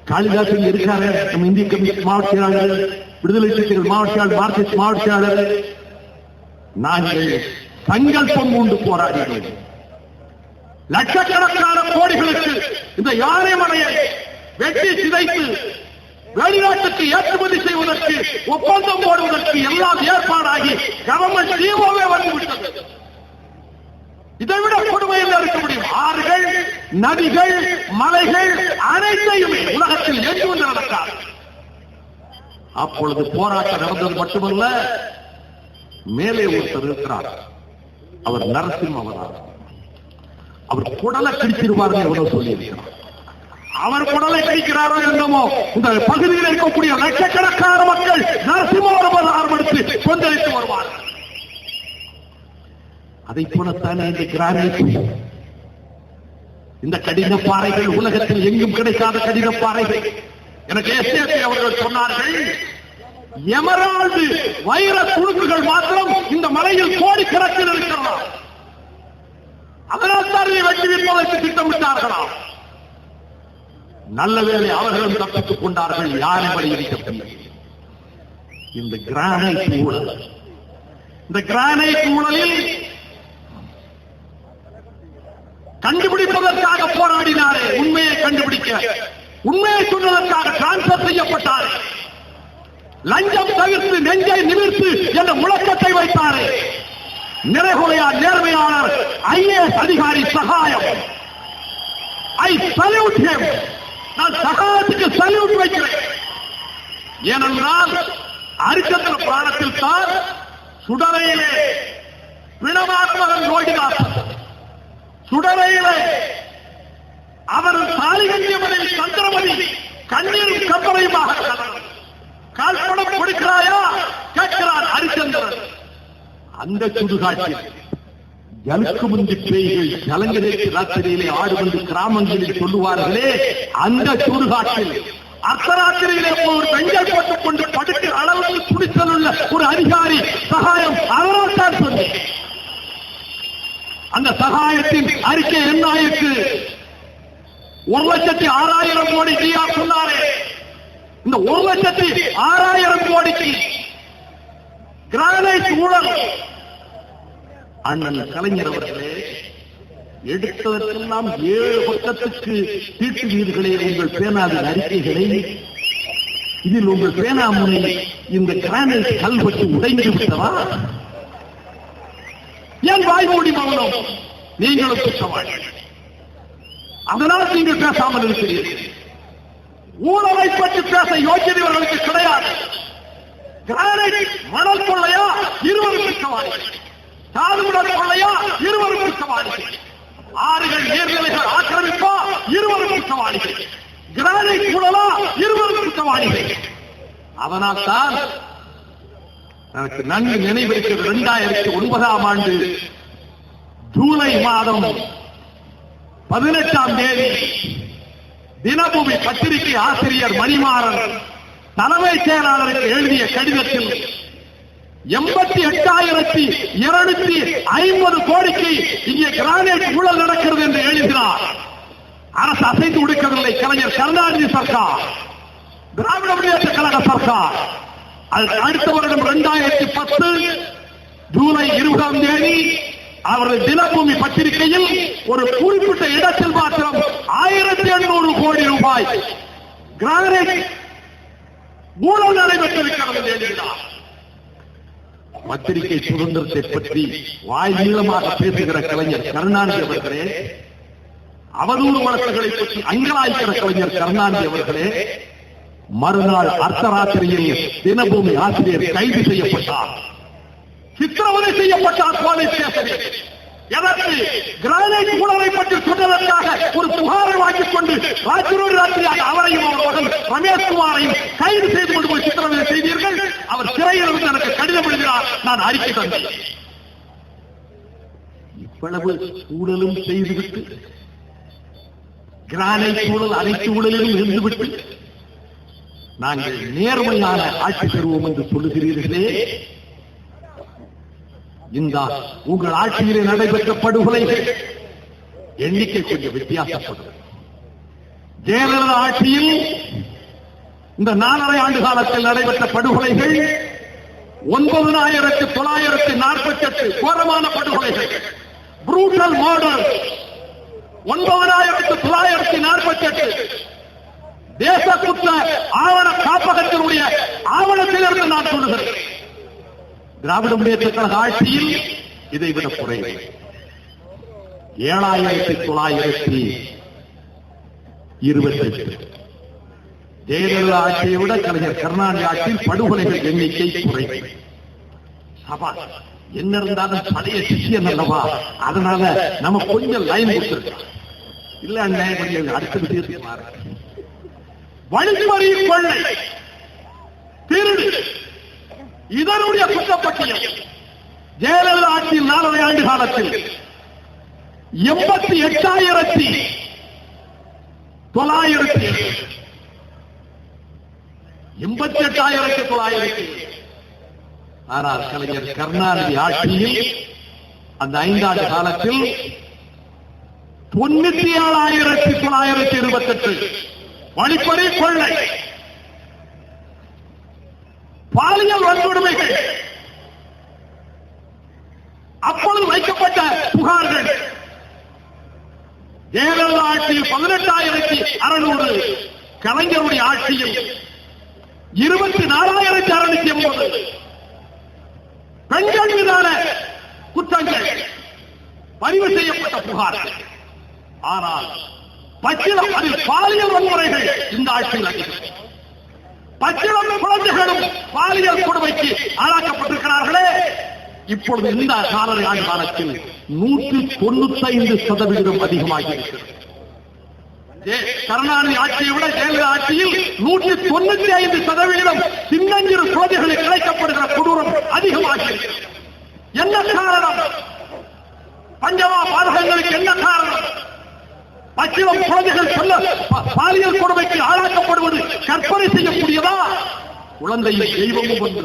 காளிதாசன் இருக்காரு, நம்ம இந்திய கம்யூனிஸ்ட் மாவட்ட செயலாளர், விடுதலை சிறுத்தைகள் மாவட்ட செயலாளர், மார்க்சிஸ்ட் மாவட்ட செயலாளர். நாங்கள் சங்கல்பம் கொண்டு போராடினோம். லட்சக்கணக்கான கோடிகளுக்கு இந்த யானைமலையை வெட்டி சிதைத்து வெளிநாட்டுக்கு ஏற்றுமதி செய்வதற்கு, ஒப்பந்தம் போடுவதற்கு எல்லாம் ஏற்பாடாகி கவர்மெண்ட் ஜீவோவே வந்துவிட்டது. இதைவிட கொடுமையில் இருக்க முடியும்? ஆறுகள், நதிகள், மலைகள் அனைத்தையுமே உலகத்தில் எங்கு நடக்காது. அப்பொழுது போராட்டம் நடந்தது மட்டுமல்ல, மேலே ஒருத்தர் இருக்கிறார், அவர் நரசிம்ம அவதாரம். அவர் குடலை கிழிச்சிருவார்கள் எவ்வளவு சொல்லியிருக்கிறார். அவர் குடலை கைக்கிறாரோ என்னமோ இந்த பகுதியில் இருக்கக்கூடிய லட்சக்கணக்கான மக்கள் நரசிம்ம ஆரம்பித்து கொந்தளித்து வருவார்கள். அதை போலத்தான் இந்த கிரானைட், இந்த கடின பாறைகள் உலகத்தில் எங்கும் கிடைக்காத கடின பாறைகள். எனக்கு எஸ்ஏபி அவர்கள் சொன்னார்கள், எமரால்டு வைர துணுக்குகள் மாத்திரம் இந்த மலையில் கோடிக்கணக்கில் இருக்கிறார். அதனால் தான் வெட்டி விற்பதற்கு திட்டமிட்டார்களாம். நல்ல வேளை அவர்களும் தப்பித்துக் கொண்டார்கள். யாரை வழியிருக்கவில்லை. இந்த கிரானைட் ஊழல், இந்த கிரானைட் ஊழலில் கண்டுபிடிப்பதற்காக போராடினாரே, உண்மையை கண்டுபிடிக்க, உண்மையை சொன்னதற்காக டிரான்ஸ்பர் செய்யப்பட்டார். லஞ்சம் தவிர்த்து நெஞ்சை நிமிர்த்து என்ற முழக்கத்தை வைத்தாரே, நிறைகுறையார் நேர்மையாளர் ஐஏஎஸ் அதிகாரி சகாயம். ஐ சல்யூட் ஹிம். நான் சகாயத்துக்கு சல்யூட் வைக்கிறேன். ஏனென்றால் அரிச்சந்திர புராணத்தில் தான் சுடலையிலே பிணமாத்மகன் யோகிதாசன், சுடலையிலே அவர் தாலிகன்யமனை சந்திரமணி கண்ணீரும் கம்பளையுமாக கால்படம் கொடுக்கிறாயா கேட்கிறார் ஹரிச்சந்திரன். அந்த சுடுகாட்டில் ஜலுக்கு முந்தி பேய்கள் ஜலங்கரைக்கு ராத்திரியிலே ஆடுவந்து கிராமங்களில் சொல்லுவார்களே, அந்த சுடுகாட்டில் அர்த்தராத்திரியிலே ஒரு பெண்கள் போட்டுக் கொண்டு படுக்கிற அளவுக்கு துடித்தல் உள்ள ஒரு அதிகாரி சகாயம் அவரால் தான் சொன்னேன். அந்த சகாயத்தின் அறிக்கை என்ன ஆயிற்று? 1,06,000 கோடி டிஆ சொன்னாரே, இந்த 1,06,000 கோடிக்கு கிரானைட் ஊழல். அண்ணன் கலைஞர் அவர்களே, எடுத்ததற்கெல்லாம் 7 பக்கத்துக்கு தீட்டுவீர்களே உங்கள் பேனாவின் அறிக்கைகளை. இதில் உங்கள் பேனாமுனை இந்த கிரானைட் கல்வெட்டு உடைந்து விட்டதா? ஏன் வாய்மூடி மௌனம்? நீங்களும் குற்றவாளிகள். அதனால் நீங்கள் பேசாமல் இருக்கிறீர்கள். ஊழலை பற்றி பேச யோக்கியவர்களுக்கு கிடையாது. கிரானைட் மணல் கொள்ளையா? 20 குற்றவாளிகள். சாதுமுடல் கொள்ளையா? 20 குற்றவாளிகள். ஆறுகள் நீர்நிலைகள் ஆக்கிரமிப்பா? 20 குற்றவாளிகள். கிரானைட் ஊழலா? 20 குற்றவாளிகள். அதனால் தான் எனக்கு நன்கு நினைவிருக்கிறது, 2009ஆம் ஆண்டு ஜூலை மாதம் 18ஆம் தேதி தினபூமி பத்திரிகை ஆசிரியர் மணிமாறன் தலைமைச் செயலாளருக்கு எழுதிய கடிதத்தில் 88,250 கோடிக்கு இங்கே கிரானைட் ஊழல் நடக்கிறது என்று எழுதினார். அரசு அசைத்து கொடுக்கவில்லை. கலைஞர் கருணாநிதி சர்க்கார், திராவிட முன்னேற்ற கழக சர்க்கார். அடுத்த வருடம் 2010 ஜூலை 20ஆம் தேதி அவரது தினபூமி பத்திரிகையில் ஒரு குறிப்பிட்ட இடத்தில் மாத்திரம் 1,800 கோடி ரூபாய் கிரானைட் ஊழல் நடைபெற்றிருக்கிறது என்று எழுதினார். பத்திரிகை சுதந்திரத்தை பற்றி வாய் நீளமாக பேசுகிற கலைஞர் கருணாநிதி அவர்களே, அவதூறு வழக்குகளை பற்றி அங்கலாய்க்கிற கலைஞர் கருணாநிதி அவர்களே, மறுநாள் அர்த்தராத்திரியில் தினபூமி ஆசிரியர் கைது செய்யப்பட்டார், சித்திரவதை செய்யப்பட்டார் போலீஸ் ஸ்டேஷனில். எதற்கு? கிரானைட் ஊழலை பற்றி சொன்னதற்காக ஒரு புகாரை வாங்கிக் கொண்டு ராத்திரோடு ராத்திரியாக அவரையும் அவர் மகன் ரமேஷ்குமாரையும் கைது செய்து கொண்டு போய் சித்திரவதை செய்தீர்கள். அவர் சிறையில் இருந்து எனக்கு கடிதம் எழுதினார், நான் அறிக்கை தந்தேன். இவ்வளவு ஊழலும் செய்துவிட்டு, கிரானைட் ஊழல் அனைத்து ஊழலிலும் இருந்துவிட்டு நாங்கள் நேர்மையான ஆட்சி பெறுவோம் என்று சொல்லுகிறீர்களே, இந்த உங்கள் ஆட்சியிலே நடைபெற்ற படுகொலைகள் எண்ணிக்கை கொஞ்சம் வித்தியாசப்படும். ஜெயலலிதா ஆட்சியில் இந்த 4.5 ஆண்டு காலத்தில் நடைபெற்ற படுகொலைகள் 9,948 கோரமான படுகொலைகள், புரூட்டல் மர்டர் 9,948 தேச குற்ற ஆவண காப்பகத்தினுடைய ஆவணத்திலிருந்து நான் சொல்லுகிறேன். திராவிட முன்னேற்ற கழக ஆட்சியில் இதைவிட குறைவு. 7,928 ஜெயலலிதா ஆட்சியை விட கலைஞர் கருணாநிதி ஆட்சியில் படுகொலைகள் எண்ணிக்கை குறைவு. சபா என்ன இருந்தாலும் பழைய சிஷியன் அல்லவா, அதனால நம்ம கொஞ்சம் லைன் கொடுத்திருக்கோம். இல்ல அண்ணன் அடுத்த விஷயத்துக்கு மாற வழிமறி கொள்ளை திருடு இதனுடைய குற்றப்பட்டியல் ஜெயலலிதா ஆட்சியில் 4 ஆண்டு காலத்தில் 88,900 ஆனால் கலைஞர் கருணாநிதி ஆட்சியில் அந்த 5 ஆண்டு காலத்தில் 97,928 வழிப்பறி கொள்ளை பாலியல் வன்கொடுமைகள் அப்பொழுது வைக்கப்பட்ட புகார்கள் ஜெயலலிதா ஆட்சியில் 18,600 கலைஞருடைய ஆட்சியில் 24,680 பெண்கள் மீதான குற்றங்கள் பதிவு செய்யப்பட்ட புகார்கள். ஆனால் பச்சிளம் அதில் பாலியல் வன்முறைகள் இந்த ஆட்சியில் பச்சிளம் குழந்தைகளும் பாலியல் கொடுமைக்கு ஆளாக்கப்பட்டிருக்கிறார்களே. இப்பொழுது இந்த 4 ஆண்டு காலத்தில் 195% அதிகமாகியிருக்கிறது. கருணாநிதி ஆட்சியை விட ஜெயலலிதா ஆட்சியில் 195% சின்னஞ்சிறு குழந்தைகளுக்கு கிடைக்கப்படுகிற கொடூரம் அதிகமாகியிருக்கிறது. என்ன காரணம்? பஞ்சமா பாதகங்களுக்கு என்ன காரணம்? பச்சிளம் குழந்தைகள் சொல்ல பாலியல் கொடுமைக்கு ஆளாக்கப்படுவது கற்பனை செய்யக்கூடியதா? குழந்தையை தெய்வமும் ஒன்று.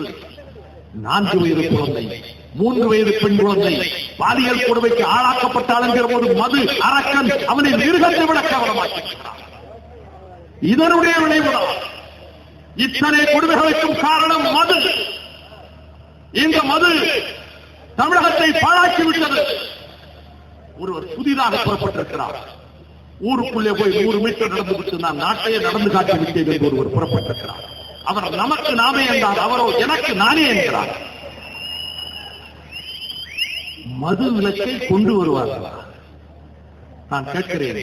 4 வயது குழந்தை, 3 வயது பெண் குழந்தை பாலியல் கொடுமைக்கு ஆளாக்கப்பட்டால் என்கிற போது மது அரக்கன் அவனை மிருகத்தை விட கேவலமாக்கியிருக்கிறார். இதனுடைய விளைவுதான் இத்தனை கொடுமைகளுக்கும் காரணம் மது. இந்த மது தமிழகத்தை பாழாக்கிவிட்டது. ஒருவர் புதிதாக புறப்பட்டிருக்கிறார். ஊருக்குள்ளே போய் 100 மீட்டர் நடந்து விட்டு நான் நாட்டையே நடந்து காட்டி விட்டேன் என்று ஒருவர் புறப்பட்டிருக்கிறார். அவர் நமக்கு நாமே என்றார், அவரோ எனக்கு நானே என்கிறார். மது விலக்கை கொண்டு வருவார்களா? நான் கேட்கிறேன்,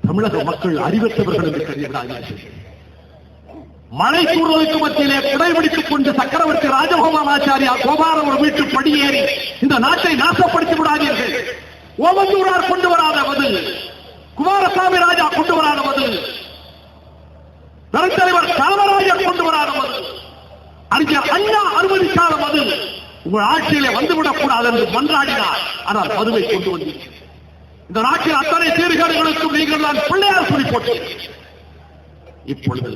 தமிழக மக்கள் அறிவற்றவர்கள் என்று கருதுகிறார்கள். மழை கூறுவதற்கு மத்தியிலே குடைபிடித்துக் கொண்டு சக்கரவர்த்தி ராஜகோபாலாச்சாரியா கோபாலம் ஒரு வீட்டு படியேறி இந்த நாட்டை நாசப்படுத்தி விடாதீர்கள். ஓமந்தூரார் கொண்டு வராத மது, குமாரசாமி ராஜா கொண்டு வராத மது, பெருந்தலைவர் காமராஜர் கொண்டு வராத மது, அறிஞர் அண்ணா அனுமதிக்காத மது உங்கள் ஆட்சியிலே வந்துவிடக் கூடாது என்று மன்றாடினார். ஆனால் மதுவை கொண்டு வந்து இந்த நாட்டில் அத்தனை சீர்கேடுகளுக்கும் நீங்கள் தான் பிள்ளையார் சொல்லி போட்டு இப்பொழுது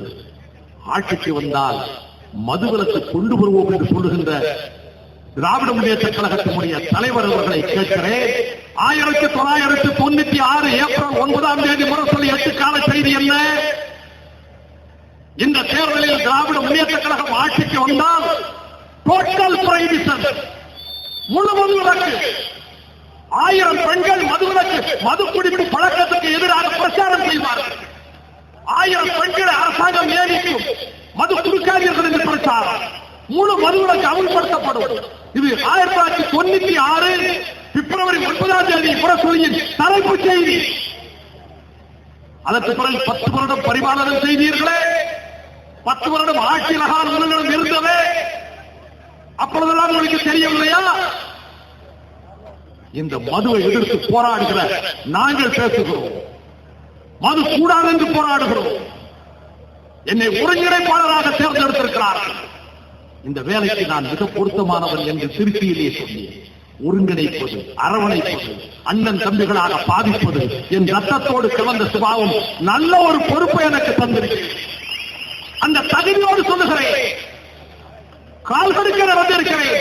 ஆட்சிக்கு வந்தால் மதுவிலக்கு கொண்டு வருவோம் என்று சொல்லுகின்ற திராவிட முன்னேற்ற கழகத்தினுடைய தலைவர் அவர்களை கேட்கிறேன். 1996 ஏப்ரல் 9ஆம் தேதி முரசொலி 8 கால செய்தி என்ன? இந்த தேர்தலில் திராவிட முன்னேற்ற கழகம் ஆட்சிக்கு வந்தால் டோட்டல் புரோஹிபிஷன், முழு மதுவிலக்கு. 1000 பெண்கள் மதுவிலக்கு, மது குடிப்பு பழக்கத்துக்கு எதிராக பிரச்சாரம் செய்வார்கள். 1000 பெண்களை அரசாங்கம் நியமிக்கும், மது குடிக்காதீர்கள் என்று பிரச்சாரம். முழு மதுவிலக்கு அமல்படுத்தப்படும். இது 1996 பிப்ரவரி 9ஆம் தேதி முரசொலியின் தலைப்புச் செய்தி. அதற்கு பிறகு 10 வருடம் பரிபாலனம் செய்தீர்களே, 10 வருடம் ஆட்சியலகான உலகம் இருந்ததே, அப்பொழுதெல்லாம் உங்களுக்கு தெரியவில்லையா? இந்த மதுவை எதிர்த்து போராடுகிற நாங்கள் பேசுகிறோம். மது கூடாது என்று போராடுகிறோம். என்னை ஒருங்கிணைப்பாளராக தேர்ந்தெடுத்திருக்கிறார்கள். இந்த வேலைக்கு நான் மிக பொருத்தமானவன் என்று திருச்சியிலே சொன்னேன். ஒருங்கிணைப்பது, அரவணைப்பது, அண்ணன் தம்பிகளாக பாதிப்பது என் ரத்தத்தோடு கலந்த சுபாவம் நல்ல ஒரு பொறுப்பை எனக்கு தந்திருக்கிறேன். அந்த தகுதியோடு சொல்லுகிறேன். கால் கடுக்க வந்திருக்கிறேன்.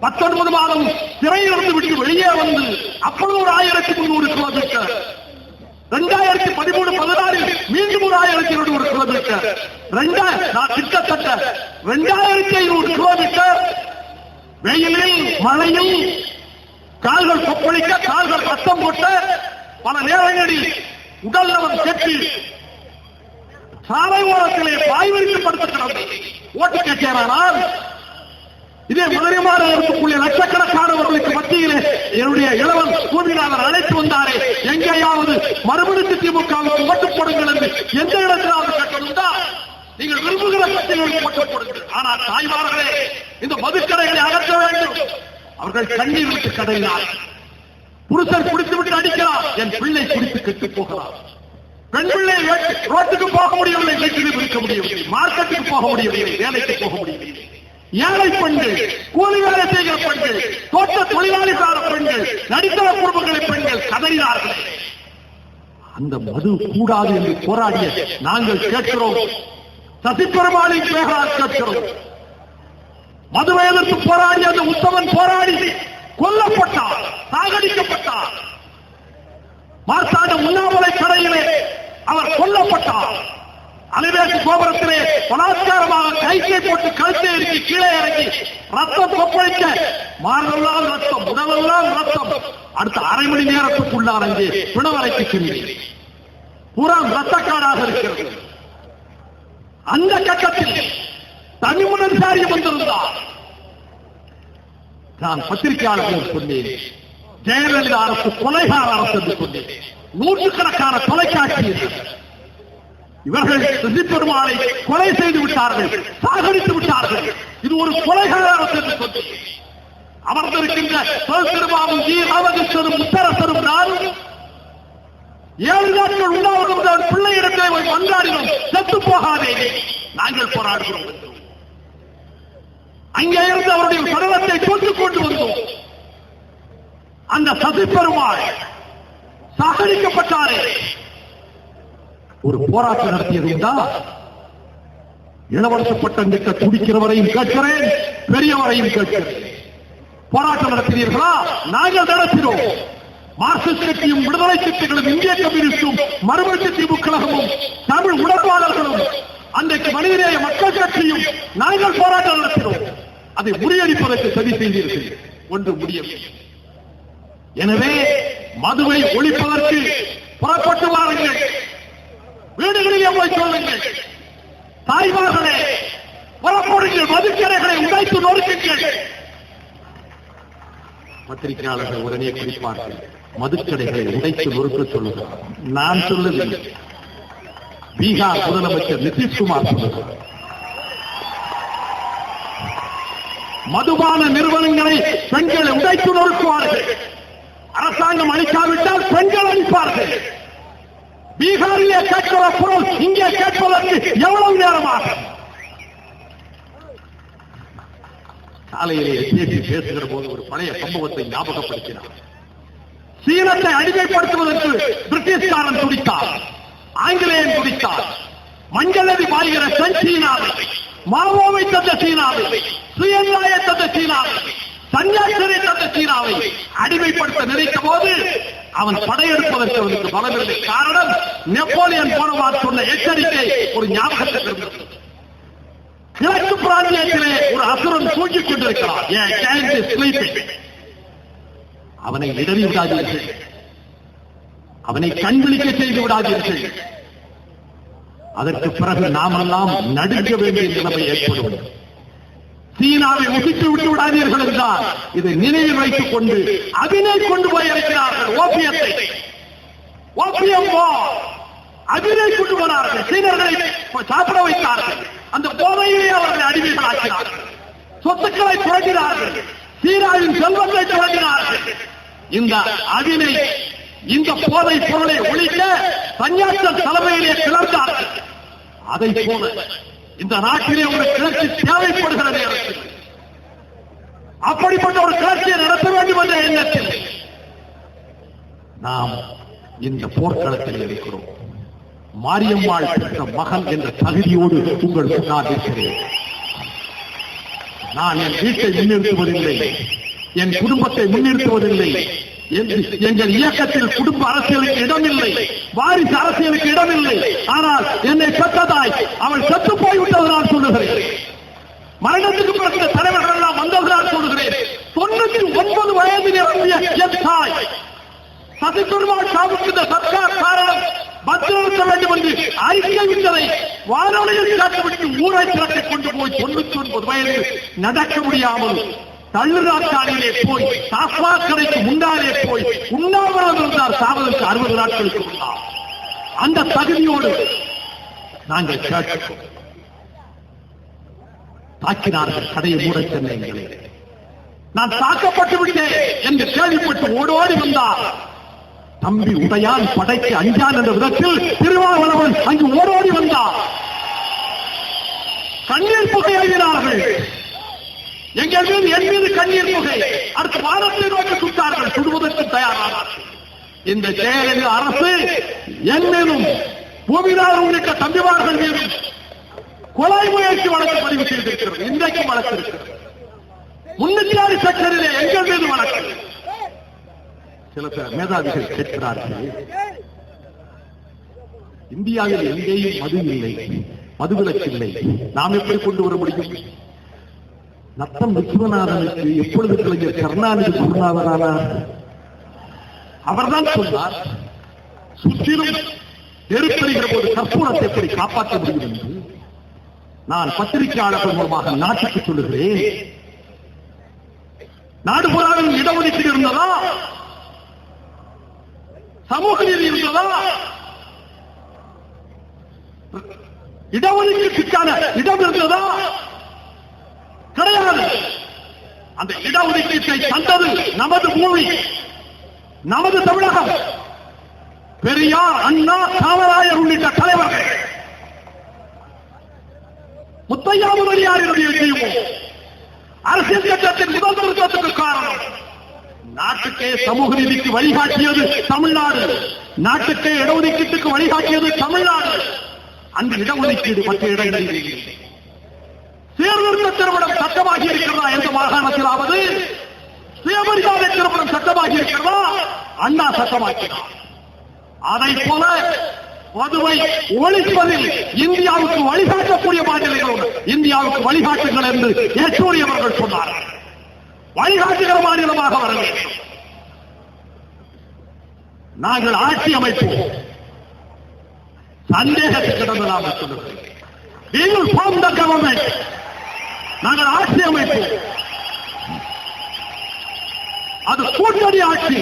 19 மாதம் சிறையிலிருந்து விட்டு வெளியே வந்து அப்பொழுது ஒரு 1300 கிலோமீட்டர், 2013-14 மீண்டும் ஒரு 1200 கிலோமீட்டர், கிட்டத்தட்ட 2500 கிலோமீட்டர் வெயிலில் மழையில் கால்கள் கொப்பளிக்க, கால்கள் ரத்தம் போட்ட, பல நேரங்களில் உடல் நலம் கெட்டு சாலை ஓரத்திலே பாய்வரிக்கப்படுத்துகிறது. ஓட்டு கேட்கிறானால் இதே மதுரைமாறு இருக்கக்கூடிய லட்சக்கணக்கானவர்களுக்கு மத்தியிலே என்னுடைய இளவன் பூமிநாதன் அழைத்து வந்தாரே, எங்கேயாவது மறுபடிக்கு திமுகவுக்கு ஓட்டு போடுங்கள் என்று எந்த இடத்திலாவது கேட்கணும்டா? நீங்கள் விரும்புகிற கட்சிகளுக்கு ஓட்டு போடுங்கள். ஆனால் தாய்மார்களே, இந்த மதுக்கடைகளை அகற்ற வேண்டும். அவர்கள் கண்ணீர் விட்டு கடையினார். புருஷன் குடித்து விட்டு அடிக்கிறார், என் பிள்ளை குடித்து கெட்டு போகிறார். பெண் பிள்ளை ரோட்டுக்கு போக முடியவில்லை, வீட்டில் இருக்க முடியவில்லை, மார்க்கெட்டுக்கு போக முடியவில்லை, வேலைக்கு போக முடியவில்லை. ஏழை பெண்கள், கூலி வேலை செய்கிற பெண்கள், தோட்ட தொழிலாளிகார பெண்கள், நடித்தர குடும்பங்களை பெண்கள் கதறினார்கள். அந்த மது கூடாது என்று போராடிய நாங்கள் கேட்கிறோம். சசிபெருமாளின் பேரால் கேட்கிறோம். மதுவை எதிர்த்து போராடிய அந்த உத்தமன் போராடி கொல்லப்பட்டார், சாகடிக்கப்பட்டார். மார்த்தாண்ட உண்ணாமலை கடையிலே அவர் கொல்லப்பட்டார். அலைவேசி கோபுரத்திலே பலாத்காரமாக கைக்கை போட்டு கழுத்தை இறக்கி கீழே இறங்கி ரத்தம் கொப்பளிக்க, மார்பெல்லாம் ரத்தம், உடலெல்லாம் ரத்தம். அடுத்த அரை மணி நேரத்துக்குள்ளார் அங்கே பிணவரைக்கு சென்றேன். புறம் ரத்தக்காடாக இருக்கிறது. அந்த கட்டத்தில் தனிமுனசாரி வந்திருந்தார். நான் பத்திரிகையாளர்கள் சொன்னேன், ஜெயலலிதா அரசு கொலைகார அரசு என்று சொன்னேன். நூற்றுக்கணக்கான தொலைக்காட்சி இவர்கள் சசிபெருமாளை கொலை செய்து விட்டார்கள், சாகடித்து விட்டார்கள், இது ஒரு கொலைகார அரசு என்று சொல்லி அமர்ந்திருக்கின்ற திருமாவும் ஜி ராமகிருஷ்ணனும் முத்தரசரும் நானும் 7 நாட்கள் உண்ணாவிரதம் பிள்ளையிடத்தை கொண்டாடினோம். செத்து போகாதே, நாங்கள் போராடுகிறோம். அங்கே இருந்து அவருடைய சடலத்தை தூக்கிக் கொண்டு வந்தோம். அந்த சசிபெருமாள் சாகடிக்கப்பட்டாரே, ஒரு போராட்டம் நடத்தியது உண்டா? இளவரசப்பட்டம் நிற்க துடிக்கிறவரையும் கேட்கிறேன், பெரியவரையும் கேட்கிறேன். போராட்டம் நடத்தினீர்களா? நாங்கள் நடத்தினோம். மார்க்சிஸ்ட் கட்சியும் விடுதலை சிறுத்தைகளும் இந்திய கம்யூனிஸ்டும் மறுமலர்ச்சி தீர்வு கழகமும் தமிழ் உடற்பாளர்களும் அன்றைக்கு மனிதநேய மக்கள் கட்சியும் நாங்கள் போராட்டம் நடத்தினோம். அதை முறியடிப்பதற்கு சதி செய்தீர்கள், ஒன்று முடியவில்லை. எனவே மதுவை ஒழிப்பதற்கு புறப்பட்டு வாருங்கள், வீடுகளிலே போய் சொல்லுங்கள், தாய்மார்களே புறப்படுங்கள், மதுக்கடைகளை உடைத்து நொறுக்குங்கள். பத்திரிகையாளர்கள் உடனே குறிப்பார்கள், மதுக்கடைகளை உடைத்து நொறுக்க சொல்லுகிறார். நான் சொல்லவில்லை, பீகார் முதலமைச்சர் நிதிஷ்குமார் சொல்லுகிறார். மதுபான நிறுவனங்களை பெண்களை உடைத்து நொறுக்குவார்கள். அரசாங்கம் அளிக்காவிட்டால் பெண்கள் அளிப்பார்கள். பீகாரிலே கேட்கிற பொருள் இங்கே கேட்பதற்கு எவ்வளவு நேரமாக? சாலையிலே எஸ்ஏபி பேசுகிற போது ஒரு பழைய சம்பவத்தை ஞாபகப்படுத்தினார். சீனத்தை அடிமைப்படுத்துவதற்கு பிரிட்டிஷ்காரன் துடித்தார், ஆங்கிலேயன் துடித்தார். மஞ்சளதி பாய்கிற தென் சீனாவை, மாவோவை தந்த சீனாவை, சுயநியாய தந்த சீனாவை, சன்னியாசரை தந்த சீனாவை அடிமைப்படுத்த நினைத்த போது அவன் படையெடுப்பதற்கு அவனுக்கு பலமில்லை. காரணம், நெப்போலியன் போனவார் சொன்ன எச்சரிக்கை ஒரு ஞாபகத்தை இருந்தது. கிழக்கு பிராந்தியத்திலே ஒரு அசுரன் தூங்கிக் கொண்டிருக்கிறார், அவனை இடறி விடாதீர்கள், அவனை கண்விழிக்க செய்து விடாதீர்கள். அதற்கு பிறகு நாமெல்லாம் நடுங்க வேண்டிய நிலைமை ஏற்படும். சீனாவை உதித்து விட்டு விடாதீர்கள் என்றால் இதை நினைவில் வைத்துக் கொண்டு அதனை கொண்டு போய் இருக்கிறார்கள். ஓபியத்தை, ஓபியம் அதனை கொண்டு போனார்கள். சீனர்களை சாப்பிட வைத்தார்கள். அந்த போதையை அவர்களை அடிமைகளாக்கினார்கள். சொத்துக்களை புரட்டினார்கள். சீனாவின் செல்வத்தை புரட்டினார்கள். இந்த அதனை, இந்த போதை பொருளை ஒழிக்க சன்னியாசர் தலைமையிலே கிளர்ந்தார்கள். அதை போல இந்த நாட்டிலே ஒரு கிளர்ச்சி தேவைப்படுகிற நேரத்தில் அப்படிப்பட்ட ஒரு கிளர்ச்சியை நடத்த வேண்டும் என்ற எண்ணத்தில் நாம் இந்த போர்க்களத்தில் இருக்கிறோம். மாரியம்மாள் பெற்ற மகன் என்ற தகுதியோடு உங்கள் முன்னால் இருக்கிறேன். நான் என் வீட்டை முன்னிறுத்துவதில்லை, என் குடும்பத்தை முன்னிறுத்துவதில்லை. எங்கள் இயக்கத்தில் குடும்ப அரசியலுக்கு இடமில்லை, வாரிசு அரசியலுக்கு இடமில்லை. ஆனால் என்னை பெற்றதாய் அவள் செத்து போய்விட்டது நான் சொல்லுகிறேன். மரணத்துக்கு பிறகு தலைவர்கள் எல்லாம் வந்தது நான் சொல்லுகிறேன். 99 வயது நிரம்பிய என் தாய் சசிபெருமாள் சாவுக்கு இந்த சர்க்கார் காரணம் பத்திரத்த வேண்டும் என்று அறிக்கை விட்டதை வானொலியில் காட்டுவிட்டு ஊரை திரட்டிக் கொண்டு போய் 99 வயது நடக்க முடியாமல் தள்ளுராட்டாளிலே போய் சாஸ்வா கடைக்கு முன்னாலே போய் உண்ணாவிரதம் இருந்தார். சாவதற்கு 60 நாட்களுக்கு முன்னால். அந்த தகுதியோடு நாங்கள் கேட்கிறோம். தாக்கினார்கள், கடையை மூட சென்னைகளே. நான் தாக்கப்பட்டு விட்டேன் என்று கேள்விப்பட்டு ஓடோடி வந்தார். தம்பி உடையான் படைக்கு அஞ்சான் என்ற விதத்தில் திருமாவளவன் அங்கு ஓடோடி வந்தார். கண்ணீர் புகை எழுதினார்கள். எங்கள் மீது என் மீது கண்ணீர் புகை. அடுத்த வாரத்தை நோக்கி சுட்டார்கள். சுடுவதற்கு தயாரானார்கள். இந்த ஜெயலலிதா அரசு என் மீதும் பூமிதார் உள்ளிட்ட தம்பிமார்கள் மீதும் கொலை முயற்சி வழக்கு பதிவு செய்திருக்கிறது. இன்றைக்கும் வழக்கு இருக்கிறது. 306 செக்ஷனிலே எங்கள் மீது வழக்கு. சில மேதாவிகள் கேட்கிறார்கள், இந்தியாவில் எங்கேயும் மது இல்லை, மதுவிலக்கு இல்லை, நாம் எப்படி கொண்டு வர முடியும்? நத்தம் விஸ்வநாதனுக்கு எப்பொழுது கலைஞர் கருணாநிதி குருநாதரானார்? அவர்தான் சொன்னார், சுற்றிலும் நெருக்கடிகிற போது கற்பூரத்தை எப்படி காப்பாற்ற முடியும் என்று. நான் பத்திரிகையாளர்கள் மூலமாக நாட்டுக்கு சொல்லுகிறேன். நாடுபுறாவில் இடஒதுக்கீடு இருந்ததா? சமூக நீதி இருந்ததா? இடஒதுக்கீட்டுக்கான இடம் இருந்ததா? கிடையாது. அந்த இடஒதுக்கீட்டை தந்தது நமது பூமி, நமது தமிழகம். பெரியார், அண்ணா, காமராஜர் உள்ளிட்ட தலைவர்கள். முத்தையா முதலியாருடைய விஜயமும் அரசியல் சட்டத்தின் முதல் திருத்தத்துக்கு காரணம். நாட்டுக்கே சமூக நீதிக்கு வழிகாட்டியது தமிழ்நாடு. நாட்டுக்கே இடஒதுக்கீட்டுக்கு வழிகாட்டியது தமிழ்நாடு. அந்த இடஒதுக்கீடு மற்ற இடங்களில் சீர்திருத்த திருமணம் சட்டமாகி இருக்கிறதா? எந்த மாகாணத்திலாவது சுயமரியாதை திருமணம் சட்டமாகி இருக்கிறதா? அண்ணா சட்டமாக்கினார். அதை போல மதுவை ஒழிப்பதில் இந்தியாவுக்கு வழிகாட்டக்கூடிய மாநிலங்கள் இந்தியாவுக்கு வழிகாட்டுங்கள் என்று யெச்சூரி அவர்கள் சொன்னார்கள். வழிகாட்டுகிற மாநிலமாக வர வேண்டும். நாங்கள் ஆட்சி அமைப்போம். சந்தேகத்துக்கு இடமில்லாமல் சொல்லுகிறேன். We will form the government. நாங்கள் ஆட்சி அமைப்போம். அது கூட்டணி ஆட்சி.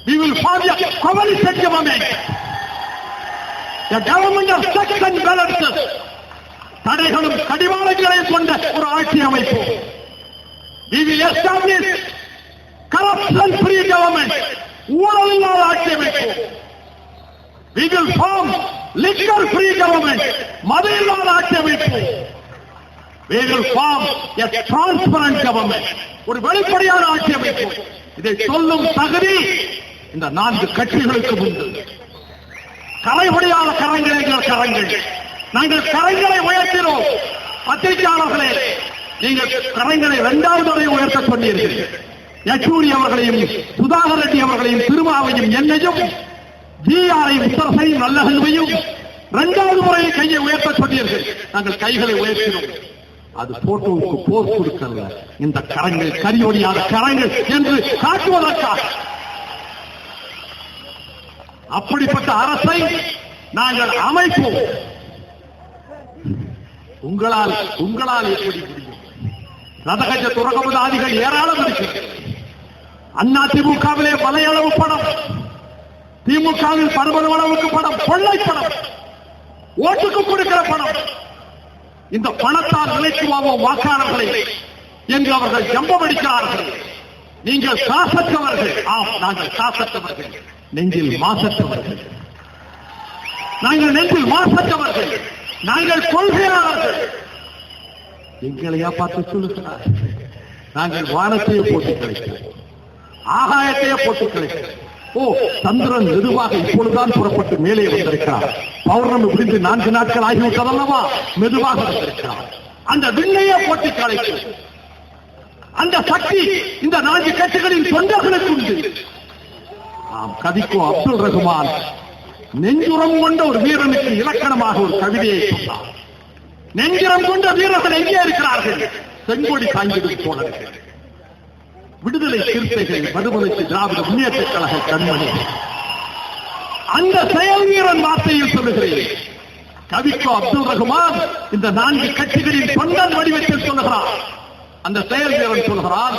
We will form a coalition government. The government of checks and balances. தடைகளும் கடிவாளங்களையும் கொண்ட ஒரு ஆட்சி அமைப்போம். We will establish corruption free government. ஊழல் இல்லாத ஆட்சி அமைப்போம். We will form liquor free government. மது இல்லாத ஆட்சி அமைப்போம். We will form a transparent government. ஒரு வெளிப்படையான ஆட்சி அமைப்போம். இதை சொல்லும் தகுதி இந்த 4 கட்சிகளுக்கு உண்டு. கலைபடியாத கரங்கள் எங்கள் கரங்கள். நாங்கள் கரங்களை உயர்த்தினோம். பத்திரிகையாளர்களே, நீங்கள் கரங்களை 2வது முறை உயர்த்த சொன்னீர்கள். யெச்சூரி அவர்களையும் சுதாகர் ரெட்டி அவர்களையும் திருமாவையும் என்னையும் ஜிஆரையும் உத்தரசையும் நல்லகல்வையும் 2வது முறை கையை உயர்த்த சொன்னீர்கள். நாங்கள் கைகளை உயர்த்தினோம். அது போட்டோவுக்கு போர் கொடுக்கல. இந்த கரங்கள் கரியோடியாத கரங்கள் என்று காட்டுவதற்காக. அப்படிப்பட்ட அரசை நாங்கள் அமைப்போம். உங்களால் எப்படி முடியும்? ரதகஜ துறகமுதாதிகள் ஏராளம் இருக்கிறது. அண்ணா திமுகவிலே மலையளவு பணம், திமுகவில் பருவளவுக்கு பணம், கொள்ளை பணம், ஓட்டுக்கு கொடுக்கிற பணம். இந்த பணத்தால் நிலைக்குவாவோ வாக்காளர்களை என்று அவர்கள் ஜம்பமடிக்கிறார்கள். நீங்கள் காசற்றவர்கள். ஆம், நாங்கள் காசற்றவர்கள். நெஞ்சில் மாசற்றவர்கள். நாங்கள் நெஞ்சில் மாசற்றவர்கள். நாங்கள் கொள்கையாளர்கள். எங்களையா பார்த்து சொல்லுகிறார்? நாங்கள் வானத்தையே போட்டு கிடைக்கிறோம், ஆகாயத்தையே போட்டு கிடைக்கிறோம். ஓ, சந்திரன் மெதுவாக இப்பொழுதுதான் புறப்பட்டு மேலே வந்திருக்கிறார். பௌர்ணமி முடிந்து 4 நாட்கள் ஆகிவிட்டதல்லவா? மெதுவாக வந்திருக்கிறார். அந்த விண்ணையே போட்டு கலைக்கும் அந்த சக்தி இந்த 4 கட்சிகளின் தொண்டர்களுக்கு உண்டு. கவிக்கோ அப்துல் ரஹ்மான் நெஞ்சுரம் கொண்ட ஒரு வீரனுக்கு இலக்கணமாக ஒரு கவிதையை சொன்னார். நெஞ்சுரம் கொண்ட வீரர்கள் எங்கே இருக்கிறார்கள்? செங்கொடி சாய்ந்தது தோழர்கள், விடுதலை சிறுத்தைகள், மறுமலர்ச்சி திராவிட முன்னேற்ற கழக கண்மணி. அந்த செயல் வீரன் வார்த்தையில் சொல்லுகிறேன். கவிக்கோ அப்துல் ரஹ்மான் இந்த 4 கட்சிகளின் தொண்டன் வடிவத்தில் சொல்லுகிறார். அந்த செயல் வீரன் சொல்கிறார்,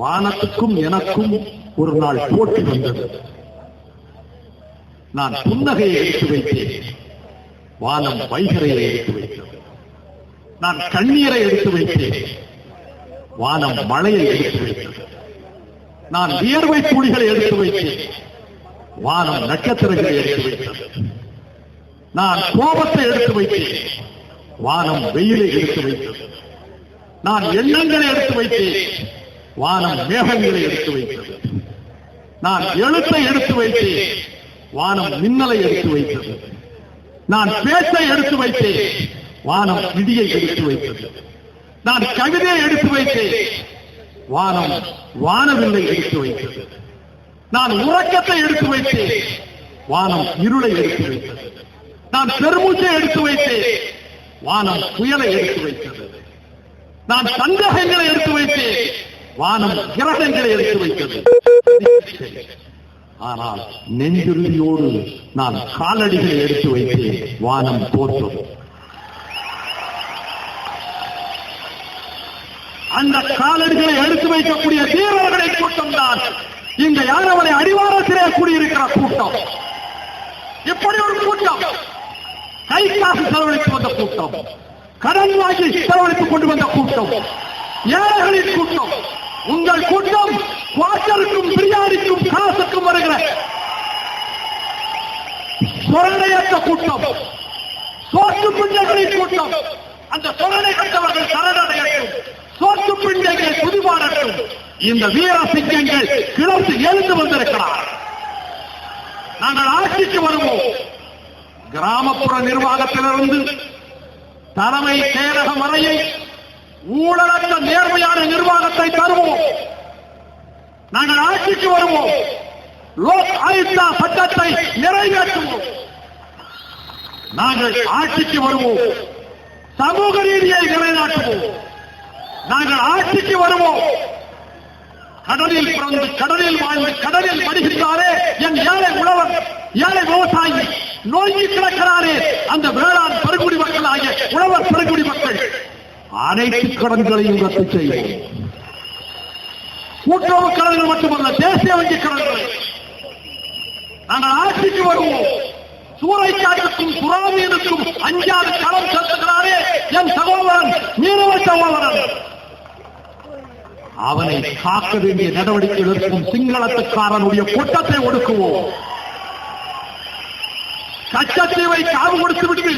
வானத்துக்கும் எனக்கும் ஒரு நாள் போட்டி வந்தது. நான் புன்னகையை எடுத்து வைத்தேன், வானம் வைகரையை எடுத்து வைத்தது. நான் கண்ணீரை எடுத்து வைத்தேன், வானம் மழையை எடுத்து வைத்தது. நான் வியர்வை துளிகளை எடுத்து வைத்தேன், வானம் நட்சத்திரங்களை எடுத்து வைத்தது. நான் கோபத்தை எடுத்து வைத்தேன், வானம் வெயிலை எடுத்து வைத்தது. நான் எண்ணங்களை எடுத்து வைத்தேன், வானம் மேகங்களை எடுத்து வைத்தது. நான் எழுத்தை எடுத்து வைத்தேன், வானம் மின்னலை எடுத்து வைத்தது. நான் பேச்சை எடுத்து வைத்தேன், வானம் இடியை எடுத்து வைத்தது. நான் கவிதையை எடுத்து வைத்தேன், வானம் வானவில்லை எடுத்து வைத்தது. நான் உறக்கத்தை எடுத்து வைத்தேன், வானம் இருளை எடுத்து வைத்தது. நான் பெருமூச்சை எடுத்து வைத்தேன், வானம் புயலை எடுத்து வைத்தது. நான் சந்தேகங்களை எடுத்து வைத்தேன், வானம் கிரகங்களை எடுத்து வைத்தது. ஆனால் நெஞ்சுறுதியோடு நான் காலடிகளை எடுத்து வைத்தேன், வானம் தோற்றது. அந்த காலடிகளை எடுத்து வைக்கக்கூடிய வீரர்களை கூட்டம் தான் இந்த யாரவரை அடிவாரத்திலே கூடியிருக்கிற கூட்டம். இப்படி ஒரு கூட்டம் கை காசு செலவழித்து வந்த கூட்டம், கடன் வாங்கி செலவழித்துக் கொண்டு வந்த கூட்டம், ஏழைகளின் கூட்டம். உங்கள் கூட்டம் குவார்ட்டருக்கும் பிரியாணிக்கும் காசுக்கும் வருகிற சொரணையற்ற கூட்டம், சோற்று பிண்டைகளின் கூட்டம். அந்த சொரணை கட்டவர்கள் சரணடையட்டும், சோற்று பிண்டைகள் துதிபாடட்டும். இந்த வீர சிங்கங்கள் கிளர்ந்து எழுந்து வந்திருக்கிறார். நாங்கள் ஆட்சிக்கு வருவோம். கிராமப்புற நிர்வாகத்திலிருந்து தலைமை செயலகம் வரையை ஊழலற்ற நேர்மையான நிர்வாகத்தை தருவோம். நாங்கள் ஆட்சிக்கு வருவோம். லோக் ஆயுக்தா சட்டத்தை நிறைவேற்றுவோம். நாங்கள் ஆட்சிக்கு வருவோம். சமூக ரீதியை நிலைநாட்டுவோம். நாங்கள் ஆட்சிக்கு வருவோம். கடலில் பிறந்து கடலில் வாழ்ந்து கடலில் மடிகின்றாரே என் ஏழை உழவர், ஏழை விவசாயி நோங்கி கிடக்கிறாரே அந்த வேளாண் பெருங்குடி மக்கள் ஆகிய உழவர் பெருங்குடி மக்கள் அனைத்து கடன்களையும் ரத்து செய்வோம். கூட்டுறவு கடன்கள் மட்டுமல்ல, தேசிய வங்கி கடன்களை. நாங்கள் ஆட்சிக்கு வருவோம். சூறைக்காற்றுக்கும் சுறாமீனுக்கும் அஞ்சாறு களம் செலுத்துகிறாரே என் சகோதரன் மீனவ சகோதரன், அவனை காக்க வேண்டிய நடவடிக்கைகள் இருக்கும் சிங்களத்துக்காரனுடைய கூட்டத்தை ஒடுக்குவோம். கச்சத்தீவை காவு கொடுத்து விட்டு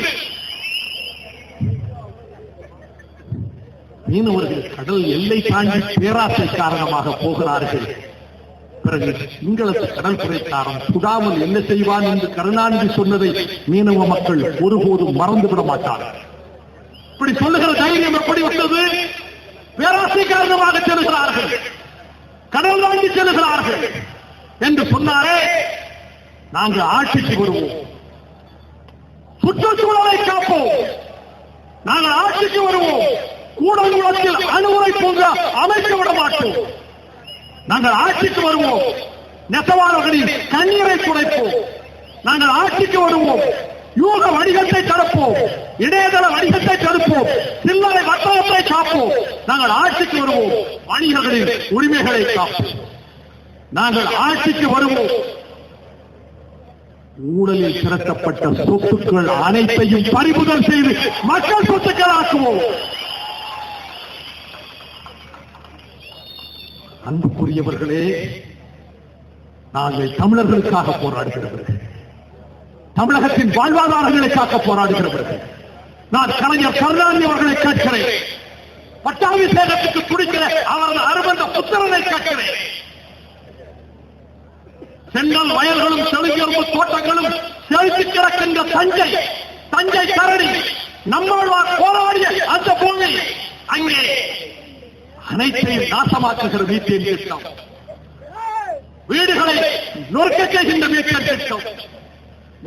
மீனவர்கள் கடல் எல்லை தாண்டி பேராசை காரணமாக போகிறார்கள். பிறகு சிங்களத்து கடற்படைக்காரன் சுடாமல் என்ன செய்வான் என்று கருணாநிதி சொன்னதை மீனவ மக்கள் ஒருபோதும் மறந்துவிட மாட்டார்கள். இப்படி சொல்லுகிற தைரியம் எப்படி வந்தது? பேராசை காரணமாக செல்கிறார்கள், கடல் தாண்டி செல்கிறார்கள் என்று சொன்னாரே. நாங்கள் ஆட்சிக்கு வருவோம். சுற்றுச்சூழலை காப்போம். நாங்கள் ஆட்சிக்கு வருவோம். கூடங்குளத்தில் அணுகுறை போன்ற அமைக்க விட மாட்டோம். நாங்கள் ஆட்சிக்கு வருவோம். நெசவாளர்களின் கண்ணீரை குறைப்போம். நாங்கள் ஆட்சிக்கு வருவோம். யூக வணிகத்தை தடுப்போம். இடையதள வணிகத்தை தடுப்போம். சில்லறை வர்த்தகத்தை காப்போம். நாங்கள் ஆட்சிக்கு வருவோம். வணிகர்களின் உரிமைகளை காப்போம். நாங்கள் ஆட்சிக்கு வருவோம். ஊழலில் திரட்டப்பட்ட சொத்துக்கள் அனைத்தையும் பறிமுதல் செய்து மக்கள் சொத்துக்கள் ஆக்குவோம். அன்புக்குரியவர்களே, நாங்கள் தமிழர்களுக்காக போராடுகிறவர்கள், தமிழகத்தின் வாழ்வாதாரங்களுக்காக போராடுகிறவர்கள். நான் கலைஞர் கருணாநிதி அவர்களை கேட்கிறேன். பட்டாபிஷேகத்துக்கு துடிக்கிற அவரது அருமந்த புத்திரனை கேட்கிறேன். செங்கல் வயல்களும் செழுங்கரும்பு தோட்டங்களும் செழித்து கிடக்கின்ற தஞ்சை கரடி நம்மாழ்வார் போராடிய அந்த பூமி, அங்கே அனைத்தையும் நாசமாக்குகிற மீத்தேன் திட்டம், வீடுகளை நொறுக்க செய்கின்ற மீத்தேன் திட்டம்,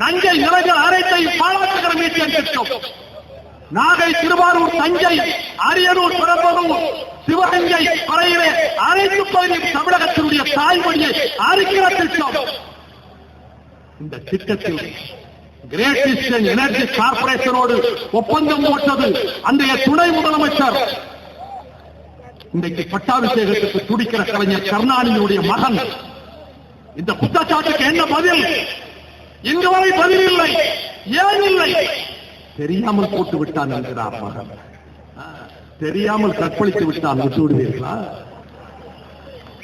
நஞ்சை நிலங்கள் அனைத்தையும் பாழாக்குகிற மீத்தேன் திட்டம், நாகை, திருவாரூர், தஞ்சை, அரியலூர், பெரம்பலூர், சிவகங்கை வரையிலே அனைத்து பகுதியும் தமிழகத்தினுடைய தாய்மொழியை அறுக்கிற திட்டம். இந்த திட்டத்தில் கிரேட் ஈஸ்டர்ன் எனர்ஜி கார்பரேஷனோடு ஒப்பந்தம் போட்டது அன்றைய துணை முதலமைச்சர், இன்றைக்கு பட்டாபிஷேகத்துக்கு துடிக்கிற கலைஞர் கருணாநிதியுடைய மகன். இந்த குற்றச்சாட்டுக்கு என்ன பதில்? இன்று வரை பதில் இல்லை. ஏன் இல்லை? தெரியாமல் போட்டு விட்டான் என்கிறார் மகன். தெரியாமல் கற்பழித்து விட்டால் விட்டு விடுவீர்களா?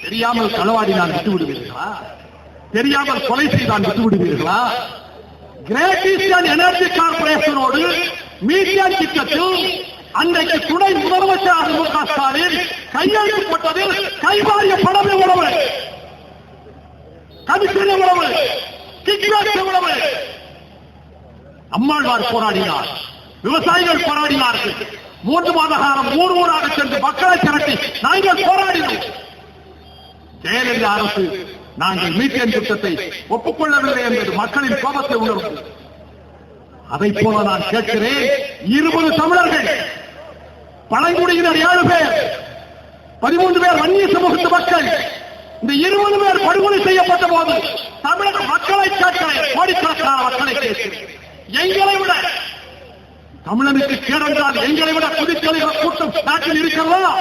தெரியாமல் களவாடினால் விட்டு விடுவீர்களா? தெரியாமல் கொலை செய்தால் விட்டு விடுவீர்களா? கிரேட் ஈஸ்டர்ன் எனர்ஜி கார்பரேஷனோடு மீடியா திட்டத்தில் அன்றைக்கு துணை முதலமைச்சர் மு.க. ஸ்டாலின் கையெழுத்துப்பட்டதில் கைவாரிய பணம் எவ்வளவு, கமிஷன் எவ்வளவு, கிக்பேக் எவ்வளவு? அம்மாழ்வார் போராடினார், விவசாயிகள் போராடினார்கள். 3 மாத காலம் ஊர் ஊராக சென்று மக்களை திரட்டி நாங்கள் போராடினோம். ஜெயலலிதா அரசு நாங்கள் மீட்டேன் திட்டத்தை ஒப்புக்கொள்ளவில்லை என்பது மக்களின் கோபத்தை உணர்வு. அதை போல நான் கேட்கிறேன், 20 தமிழர்கள், பழங்குடியினர் 7 பேர், 13 பேர் வன்னிய சமூகத்து மக்கள், இந்த 20 பேர் படுகொலை செய்யப்பட்ட போது தமிழக மக்களை கேட்கிறேன், கோடிக்கணக்கான மக்களை கேட்கிறேன். எங்களை விட தமிழனுக்கு கேடென்றால் எங்களை விட குதித்தலைவர் கூட்டம் நாட்டில் இருக்கிறதா?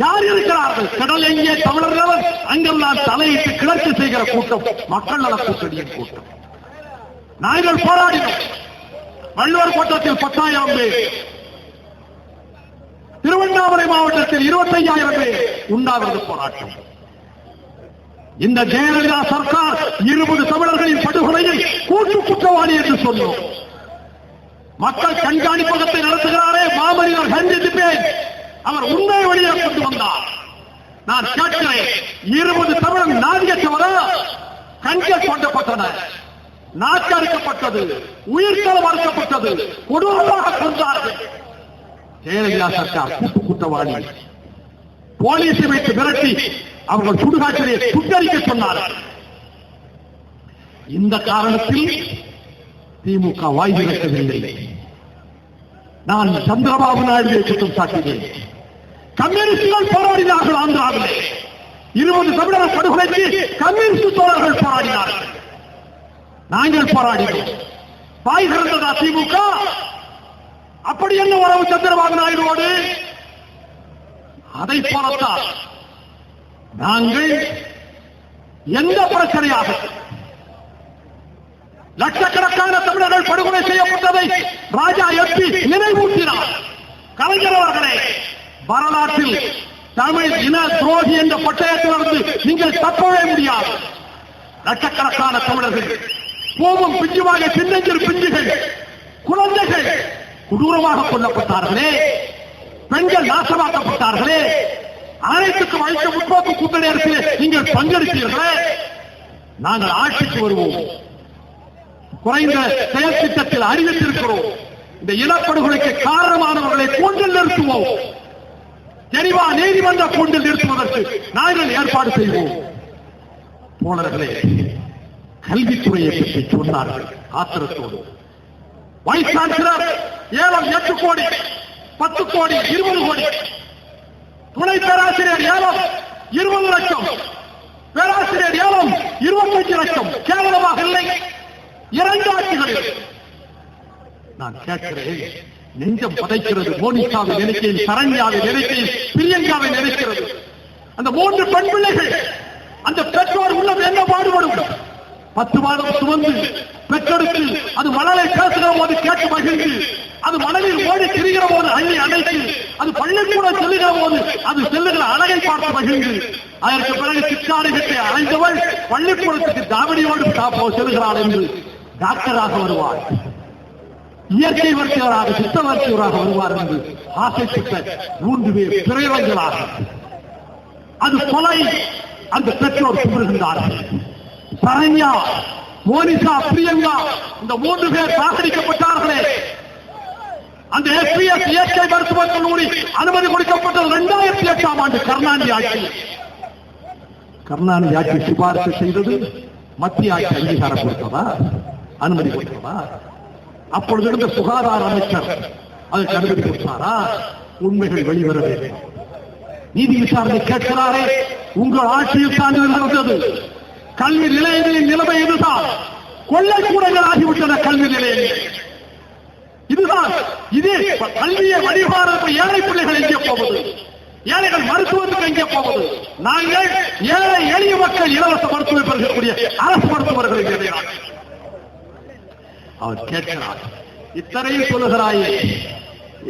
யார் இருக்கிறார்கள்? கடல் எங்கே தமிழர்கள் அங்கெல்லாம் தலையிட்டு கிளர்ச்சி செய்கிற கூட்டம் மக்கள் நல கூட்டணியின் கூட்டம். நாங்கள் போராடினோம். வள்ளுவர் கோட்டத்தில் 10,000 பேர், திருவண்ணாமலை மாவட்டத்தில் 25,000 பேர் உண்ணாவிரத போராட்டம். இந்த ஜெயலலிதா சர்க்கார் 20 தமிழர்களின் படுகொலையை கூட்டு குற்றவாளி என்று சொன்னோம். மக்கள் கண்காணிப்பகத்தை நடத்துகிறாரே மாமனிதர் ஹென்றி, அவர் உண்மை வழியை கொண்டு வந்தார். நான் கேட்கிறேன், 20 தமிழர் நாதியற்றவரா? கண்கள் கொண்டப்பட்டன, நாட்டறுக்கப்பட்டது, உயிர்த்தல் மறுக்கப்பட்டது, கொடூரமாக கொண்டார்கள். ஜெயலலிதா சர்க்கார் கூட்டு குற்றவாளி. போலீஸை வைத்து மிரட்டி அவர்கள் சுடுகாட்டிலே சுட்டரிக்க சொன்னார்கள். இந்த காரணத்தில் திமுக வாய் திறக்கவில்லை. நான் சந்திரபாபு நாயுடுவை குற்றம் சாட்டினேன். கம்யூனிஸ்டுகள் போராடினார்கள். ஆந்திராவிலே 20 தமிழர் படுகொலைக்கு கம்யூனிஸ்ட் தோழர்கள் போராடினார்கள். நாங்கள் போராடினோம். வாய் திறந்ததா திமுக? அப்படி என்ன உறவு சந்திரபாபு நாயுடுவோடு? அதை போலத்தான் நாங்கள் எந்த பிரச்சனையாக லட்சக்கணக்கான தமிழர்கள் படுகொலை செய்யப்பட்டதை ராஜா எம்பி நினைவூட்டினார். கலைஞர் அவர்களே, வரலாற்றில் தமிழ் இன துரோகி என்ற பட்டயத்திலிருந்து நீங்கள் தப்பவே முடியாது. லட்சக்கணக்கான தமிழர்கள் பூவும் பிஞ்சுமாக சின்னஞ்சிறு பிஞ்சுகள், குழந்தைகள் கொடூரமாக கொல்லப்பட்டார்களே, பெண்கள் நாசமாக்கப்பட்டார்களே, அனைத்துக்கும் அழைத்த முற்போக்கு கூட்டணி அரசிலே நீங்கள் பங்கெடுத்தீர்களே. நாங்கள் ஆட்சிக்கு வருவோம், குறைந்த செயல் திட்டத்தில் அறிவித்திருக்கிறோம். இந்த இனப்படுகொலைக்கு காரணமானவர்களை கூண்டில் நிறுத்துவோம். தெளிவா நீதிமன்ற கூண்டில் நிறுத்துவதற்கு நாங்கள் ஏற்பாடு செய்வோம். தோழர்களே, கல்வித்துறையை பற்றி சொன்னார்கள் ஆத்திரத்தோடு. வைஸ் சான்சலர் ஏலம் 8 கோடி, 10 கோடி, 20 கோடி. துணை பேராசிரியர் ஏலம் 20 லட்சம், பேராசிரியர் ஏலம் 25 லட்சம். கேவலமாக இல்லை? 2 ஆட்சிகளில் நான் கேட்கிறேன், நெஞ்சம் பதைக்கிறது. மோனிகாவை நினைக்கையில், சரண்யாவை நினைக்கையில், பிரியங்காவை நினைக்கிறது. அந்த 3 பெண் பிள்ளைகள், அந்த பெற்றோர் உள்ளது என்ன பாடுபடும்? 10 மாதம் சுமந்து பெற்றெடுத்து அது மணலை பேசுகிற போது கேட்டு மகிழ்ந்து, அது மணலில் ஓடி திரிகிற போது அள்ளி அணைத்து, அது பள்ளிக்கூடம் செல்லுகிற போது அது செல்லுகிற அழகை பார்த்து மகிழ்ந்து, அதற்கு பிறகு சிற்றாடைகளை அடைந்தவள் பள்ளிக்கூடத்துக்கு தாவடியோடு செல்லுகிறாள் என்று டாக்டராக வருவார், இயற்கை மருத்துவராக, சித்த மருத்துவராக வருவார் என்று ஆசைப்பட்ட 3 பேர் பிறவங்களாக அது கொலை. அந்த பெற்றோர் கூறுகின்றார்கள். சரண்யா, மோனிகா, பிரியங்கா, இந்த 3 பேர் சாகடிக்கப்பட்டார்களே. அந்த எஸ்பிஎஸ் இயற்கை மருத்துவக் கல்லூரி அனுமதி கொடுக்கப்பட்டது 2008ஆம் ஆண்டு கருணாநிதி ஆட்சி. கருணாநிதி ஆட்சி சிபாரிசு செய்தது, மத்திய ஆட்சி அங்கீகாரம் கொடுத்ததா, அனுமதி கொடுத்ததா? அப்பொழுது இருந்த சுகாதார அமைச்சர் அதற்கு அனுமதி கொடுத்தாரா? உண்மைகள் வெளிவர வேண்டும். நீதி விசாரணை கேட்கிறாரே, உங்கள் ஆட்சியில் தான் நடந்தது. கல்வி நிலையங்களின் நிலைமை இதுதான். கொள்ளைக்கூடங்கள் ஆகிவிட்டன கல்வி நிலையங்கள். இதுதான். இதே கல்வியை வழிபாடு ஏழை பிள்ளைகள் எங்கே போவது? ஏழைகள் மருத்துவத்துக்கு எங்கே போவது? நாங்கள் ஏழை எளிய மக்கள் இலவச மருத்துவம் பெறக்கூடிய அரசு மருத்துவர்கள் அவர் கேட்கிறார். இத்தனையும் சொல்லுகிறாயே,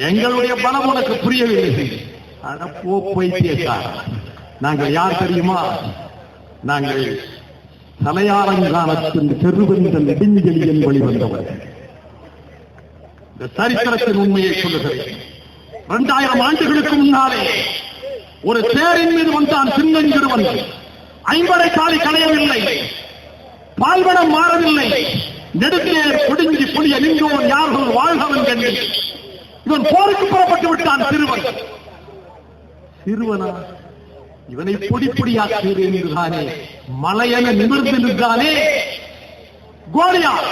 எங்களுடைய பலம் உனக்கு புரியவில்லை. பைத்தியக்கார, நாங்கள் யார் தெரியுமா? நாங்கள் தலையாரங்காலத்தின் தெருவென்ற நெடுஞ்செழியன் வழிவந்தவர்கள். இந்த சரித்திரத்தின் உண்மையை சொல்லுகிறேன். 2000 ஆண்டுகளுக்கு முன்னாலே ஒரு தேரின் மீது வந்தான் சின்னஞ்சிறுவன். 50 காலி களையவில்லை, பால்வனம் மாறவில்லை, நெடுந்தேர் குடிஞ்சி புளிய நின்றோன் யார்கள் வாழ்கவன் என்று இவன் போருக்கு புறப்பட்டு விட்டான். சிறுவனா இவனை பொடி பொடியாக்குகிறேன் என்றுதானே மலையென நிமிர்ந்து நின்றானே கோலியாத்.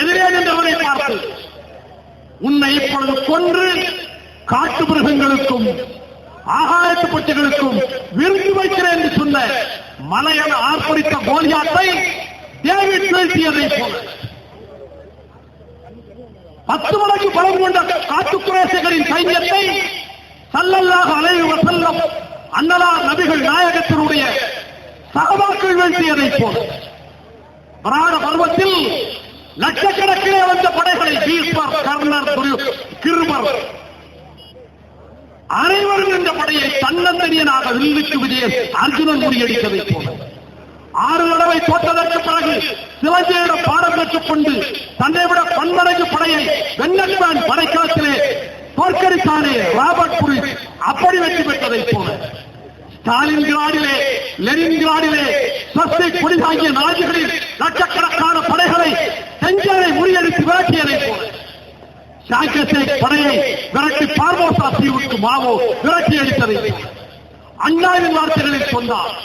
எதிரே நின்றவனை பார்த்து, உன்னை இப்பொழுது கொன்று காட்டு மிருகங்களுக்கும் ஆகாயத்து பட்சிகளுக்கும் விருந்து வைக்கிறேன் என்று சொன்ன மலையென ஆர்ப்பரித்த கோலியாத்தை டேவிட் வீழ்த்தியதை போல 10 மடங்கு பலம் கொண்ட காட்டு குறைசைகளின் சைன்யத்தை ஸல்லல்லாஹு அலைஹி வஸல்லம் அன்னலார் நபிகள் நாயகத்தினுடைய சஹாபாக்கள் வீழ்த்தியதை போல பராட பர்வத்தில் லட்சக்கணக்கிலே வந்த படைகளை பீஸ்மர், கர்ணர், கிருபர் அனைவரும் இந்த படையை தன்னந்தனியனாக வில்லுக்கு விஜயன் அர்ஜுனன் முறியடித்ததை போல 6 தடவை தோற்றதற்கு பிறகு சிவஜியிடம் பாடம் பெற்றுக் கொண்டு தன்னை விட பன்மடங்கு படையை வெங்கட்மேன் படைக்காலத்திலே தோற்கடித்தானே ராபர்ட் புரிஸ், அப்படி வெற்றி பெற்றதை போல ஸ்டாலின்கிராடிலே, லெனின்கிராடிலே சஸ்தை கொடி தாங்கிய நாடுகளில் லட்சக்கணக்கான படைகளை செஞ்சலை முறியடித்து விரட்டியதை போல சாங்கசேக் படையை விரட்டி பார்மோசா தீவுக்கு மாவோ விரட்டி அடித்ததை அண்ணாவின் வார்த்தைகளில் சொன்னார்.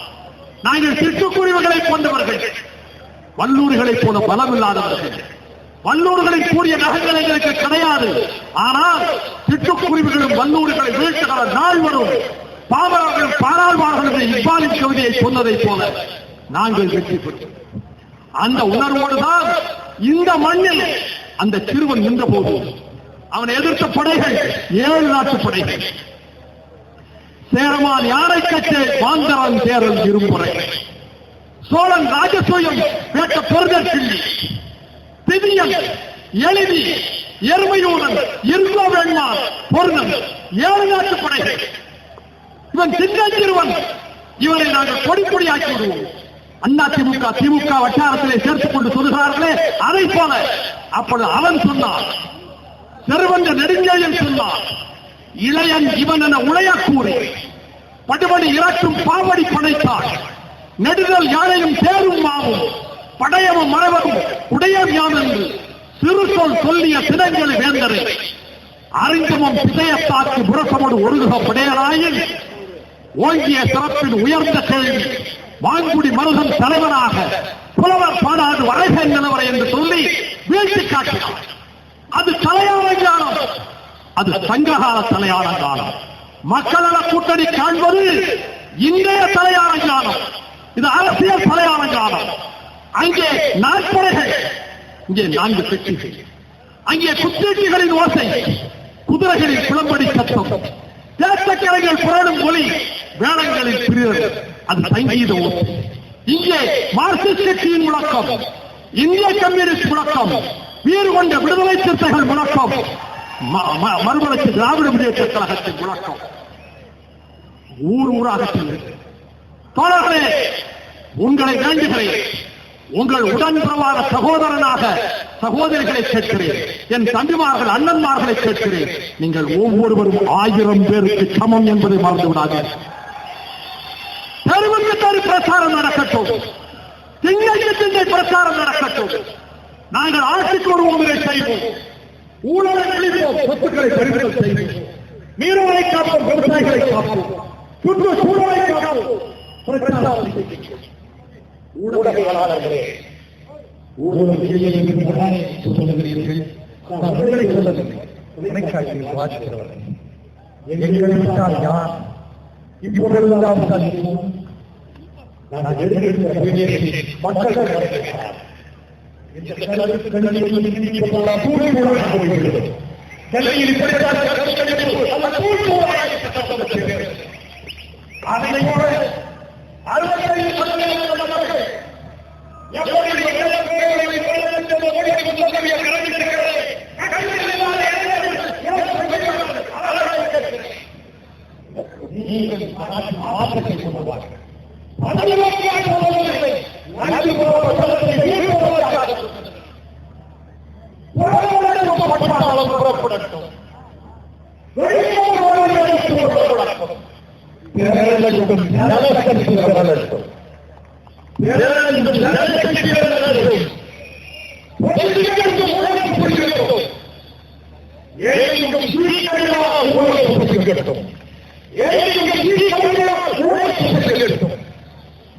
நாங்கள் சிட்டுக்குருவிகளை கொண்டவர்கள், வல்லூர்களைப் போல பலமில்லாதவர்கள். வல்லூர்களில் கூடிய நகங்கள் எங்களுக்கு கிடையாது. ஆனால் சிட்டுக்குருவிகளும் வல்லூர்களை வீழ்த்துகிற நாள் வரும். பாமரர்களும் பாராள்வார்களும் இப்பாலின் கவிதையை சொன்னதைப் போல நாங்கள் வெற்றி பெற்றோம். அந்த உணர்வோடுதான் இந்த மண்ணில் அந்த சிறுவன் நின்ற போது அவன் எதிர்த்த படைகள் 7 நாட்டு படைகள். சேரமான் யானை கச்சை, மாந்தரன் தேரல் இருமுறை, சோழன் ராஜசூயம் வேட்ட பொருதல் கிள்ளி, திதியன் எளிதி எருமையூரன் இருந்தோ வேண்மான் பொருதல் 7 நாட்டு படைகள். இவன் சின்னஞ்சிறுவன், இவனை நாங்கள் பொடி பொடியாக்கி விடுவோம். அதிமுக திமுக வட்டாரத்திலே சேர்த்துக் கொண்டு சொல்கிறார்களே அதை போல அப்பொழுது அவன் சொன்னான், செருவந்த நெடுஞ்செழியன் சொன்னான், இளையன் இவன் என உளையக்கூறி படுபடி இறக்கும் பாவடி படைத்தான், நெடுதல் யானையும் தேரும் மாவும் படையவும் மறைவரும் உடையம் யான் என்று சிறு சொல் சொல்லிய சினங்களை வேந்தரை அறிந்தமும் பிசையத்தாக்கு புரசமோடு ஒருகுக படையராயில் ஓங்கிய சிறப்பின் உயர்ந்த கேள்வி வான்குடி மருதன் தலைவனாக புலவர் பாடாது வரைகன் நிலவரை என்று சொல்லி வீழ்த்தி காட்டினார். அது தலையான ஞானம், அது சங்ககால தலையான ஞானம். மக்கள கூட்டணி காண்பது இன்றைய தலையான ஞானம், இது அரசியல் தலையான ஞானம். அங்கே நாற்படைகள், இங்கே 4 கட்சிகள், அங்கே குத்தீட்டிகளின் ஓசை, குதிரைகளின் குளம்படி சத்தம், தேசக்கரைகள் புரளும் ஒளி, வேளங்களில் பிரிவு, அது சங்கீத ஓசை. இங்கே மார்க்சிஸ்ட் கட்சியின் முழக்கம், இந்திய கம்யூனிஸ்ட் முழக்கம், வீறு கொண்ட விடுதலை சிறுத்தைகள் முழக்கம், மறுமலர்ச்சி திராவிட முன்னேற்ற கழகத்தின் முழக்கம் ஊர் ஊராக செல்கிறது. தோழர்களே, உங்களை வேண்டுகிறேன், உங்கள் உடன்பிறவாத சகோதரனாக சகோதரிகளை கேட்கிறேன், என் தம்பிமார்கள் அண்ணன்மார்களை கேட்கிறேன், நீங்கள் ஒவ்வொருவரும் 1000 பேருக்கு சமம் என்பதை மறந்து விடாதீர்கள். தெருவுக்கு தெரு பிரச்சாரம் நடக்கட்டும், திண்ணைக்கு திண்ணை பிரச்சாரம் நடக்கட்டும். நாங்கள் ஆட்சிக்கு வருவோம் இதை செய்வோம், ஊழலை அழிப்போம், சொத்துக்களை பறிமுதல் செய்வோம், மீனவரை காப்போம், விவசாயிகளை காப்போம், சுற்றுச்சூழலை காப்போம், பிரச்சாரம் செய்வோம். ஊடகவாளர்களே, ஊழல் சொல்லுகிறீர்கள், அவர்களை சொல்லவில்லை, தொலைக்காட்சியில் வாசிக்கிறவர்கள் எங்கள் யார் இப்பொழுதெல்லாம் சந்திப்போம். நான் மக்கள் அதை போல 65 நீங்கள் மாற்றத்தை கொண்டு வாருங்கள். பதவியாக போவதில்லை, நன்கு புறப்படட்டும்.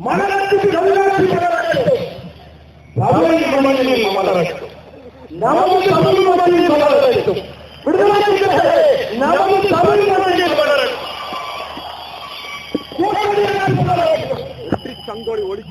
மனத்துக்கு நமது தமிழ் மண்ணில் வளரட்டும். விடுதலை நமது தமிழ் மண்ணில் வளரட்டும். சங்கோடி ஓடி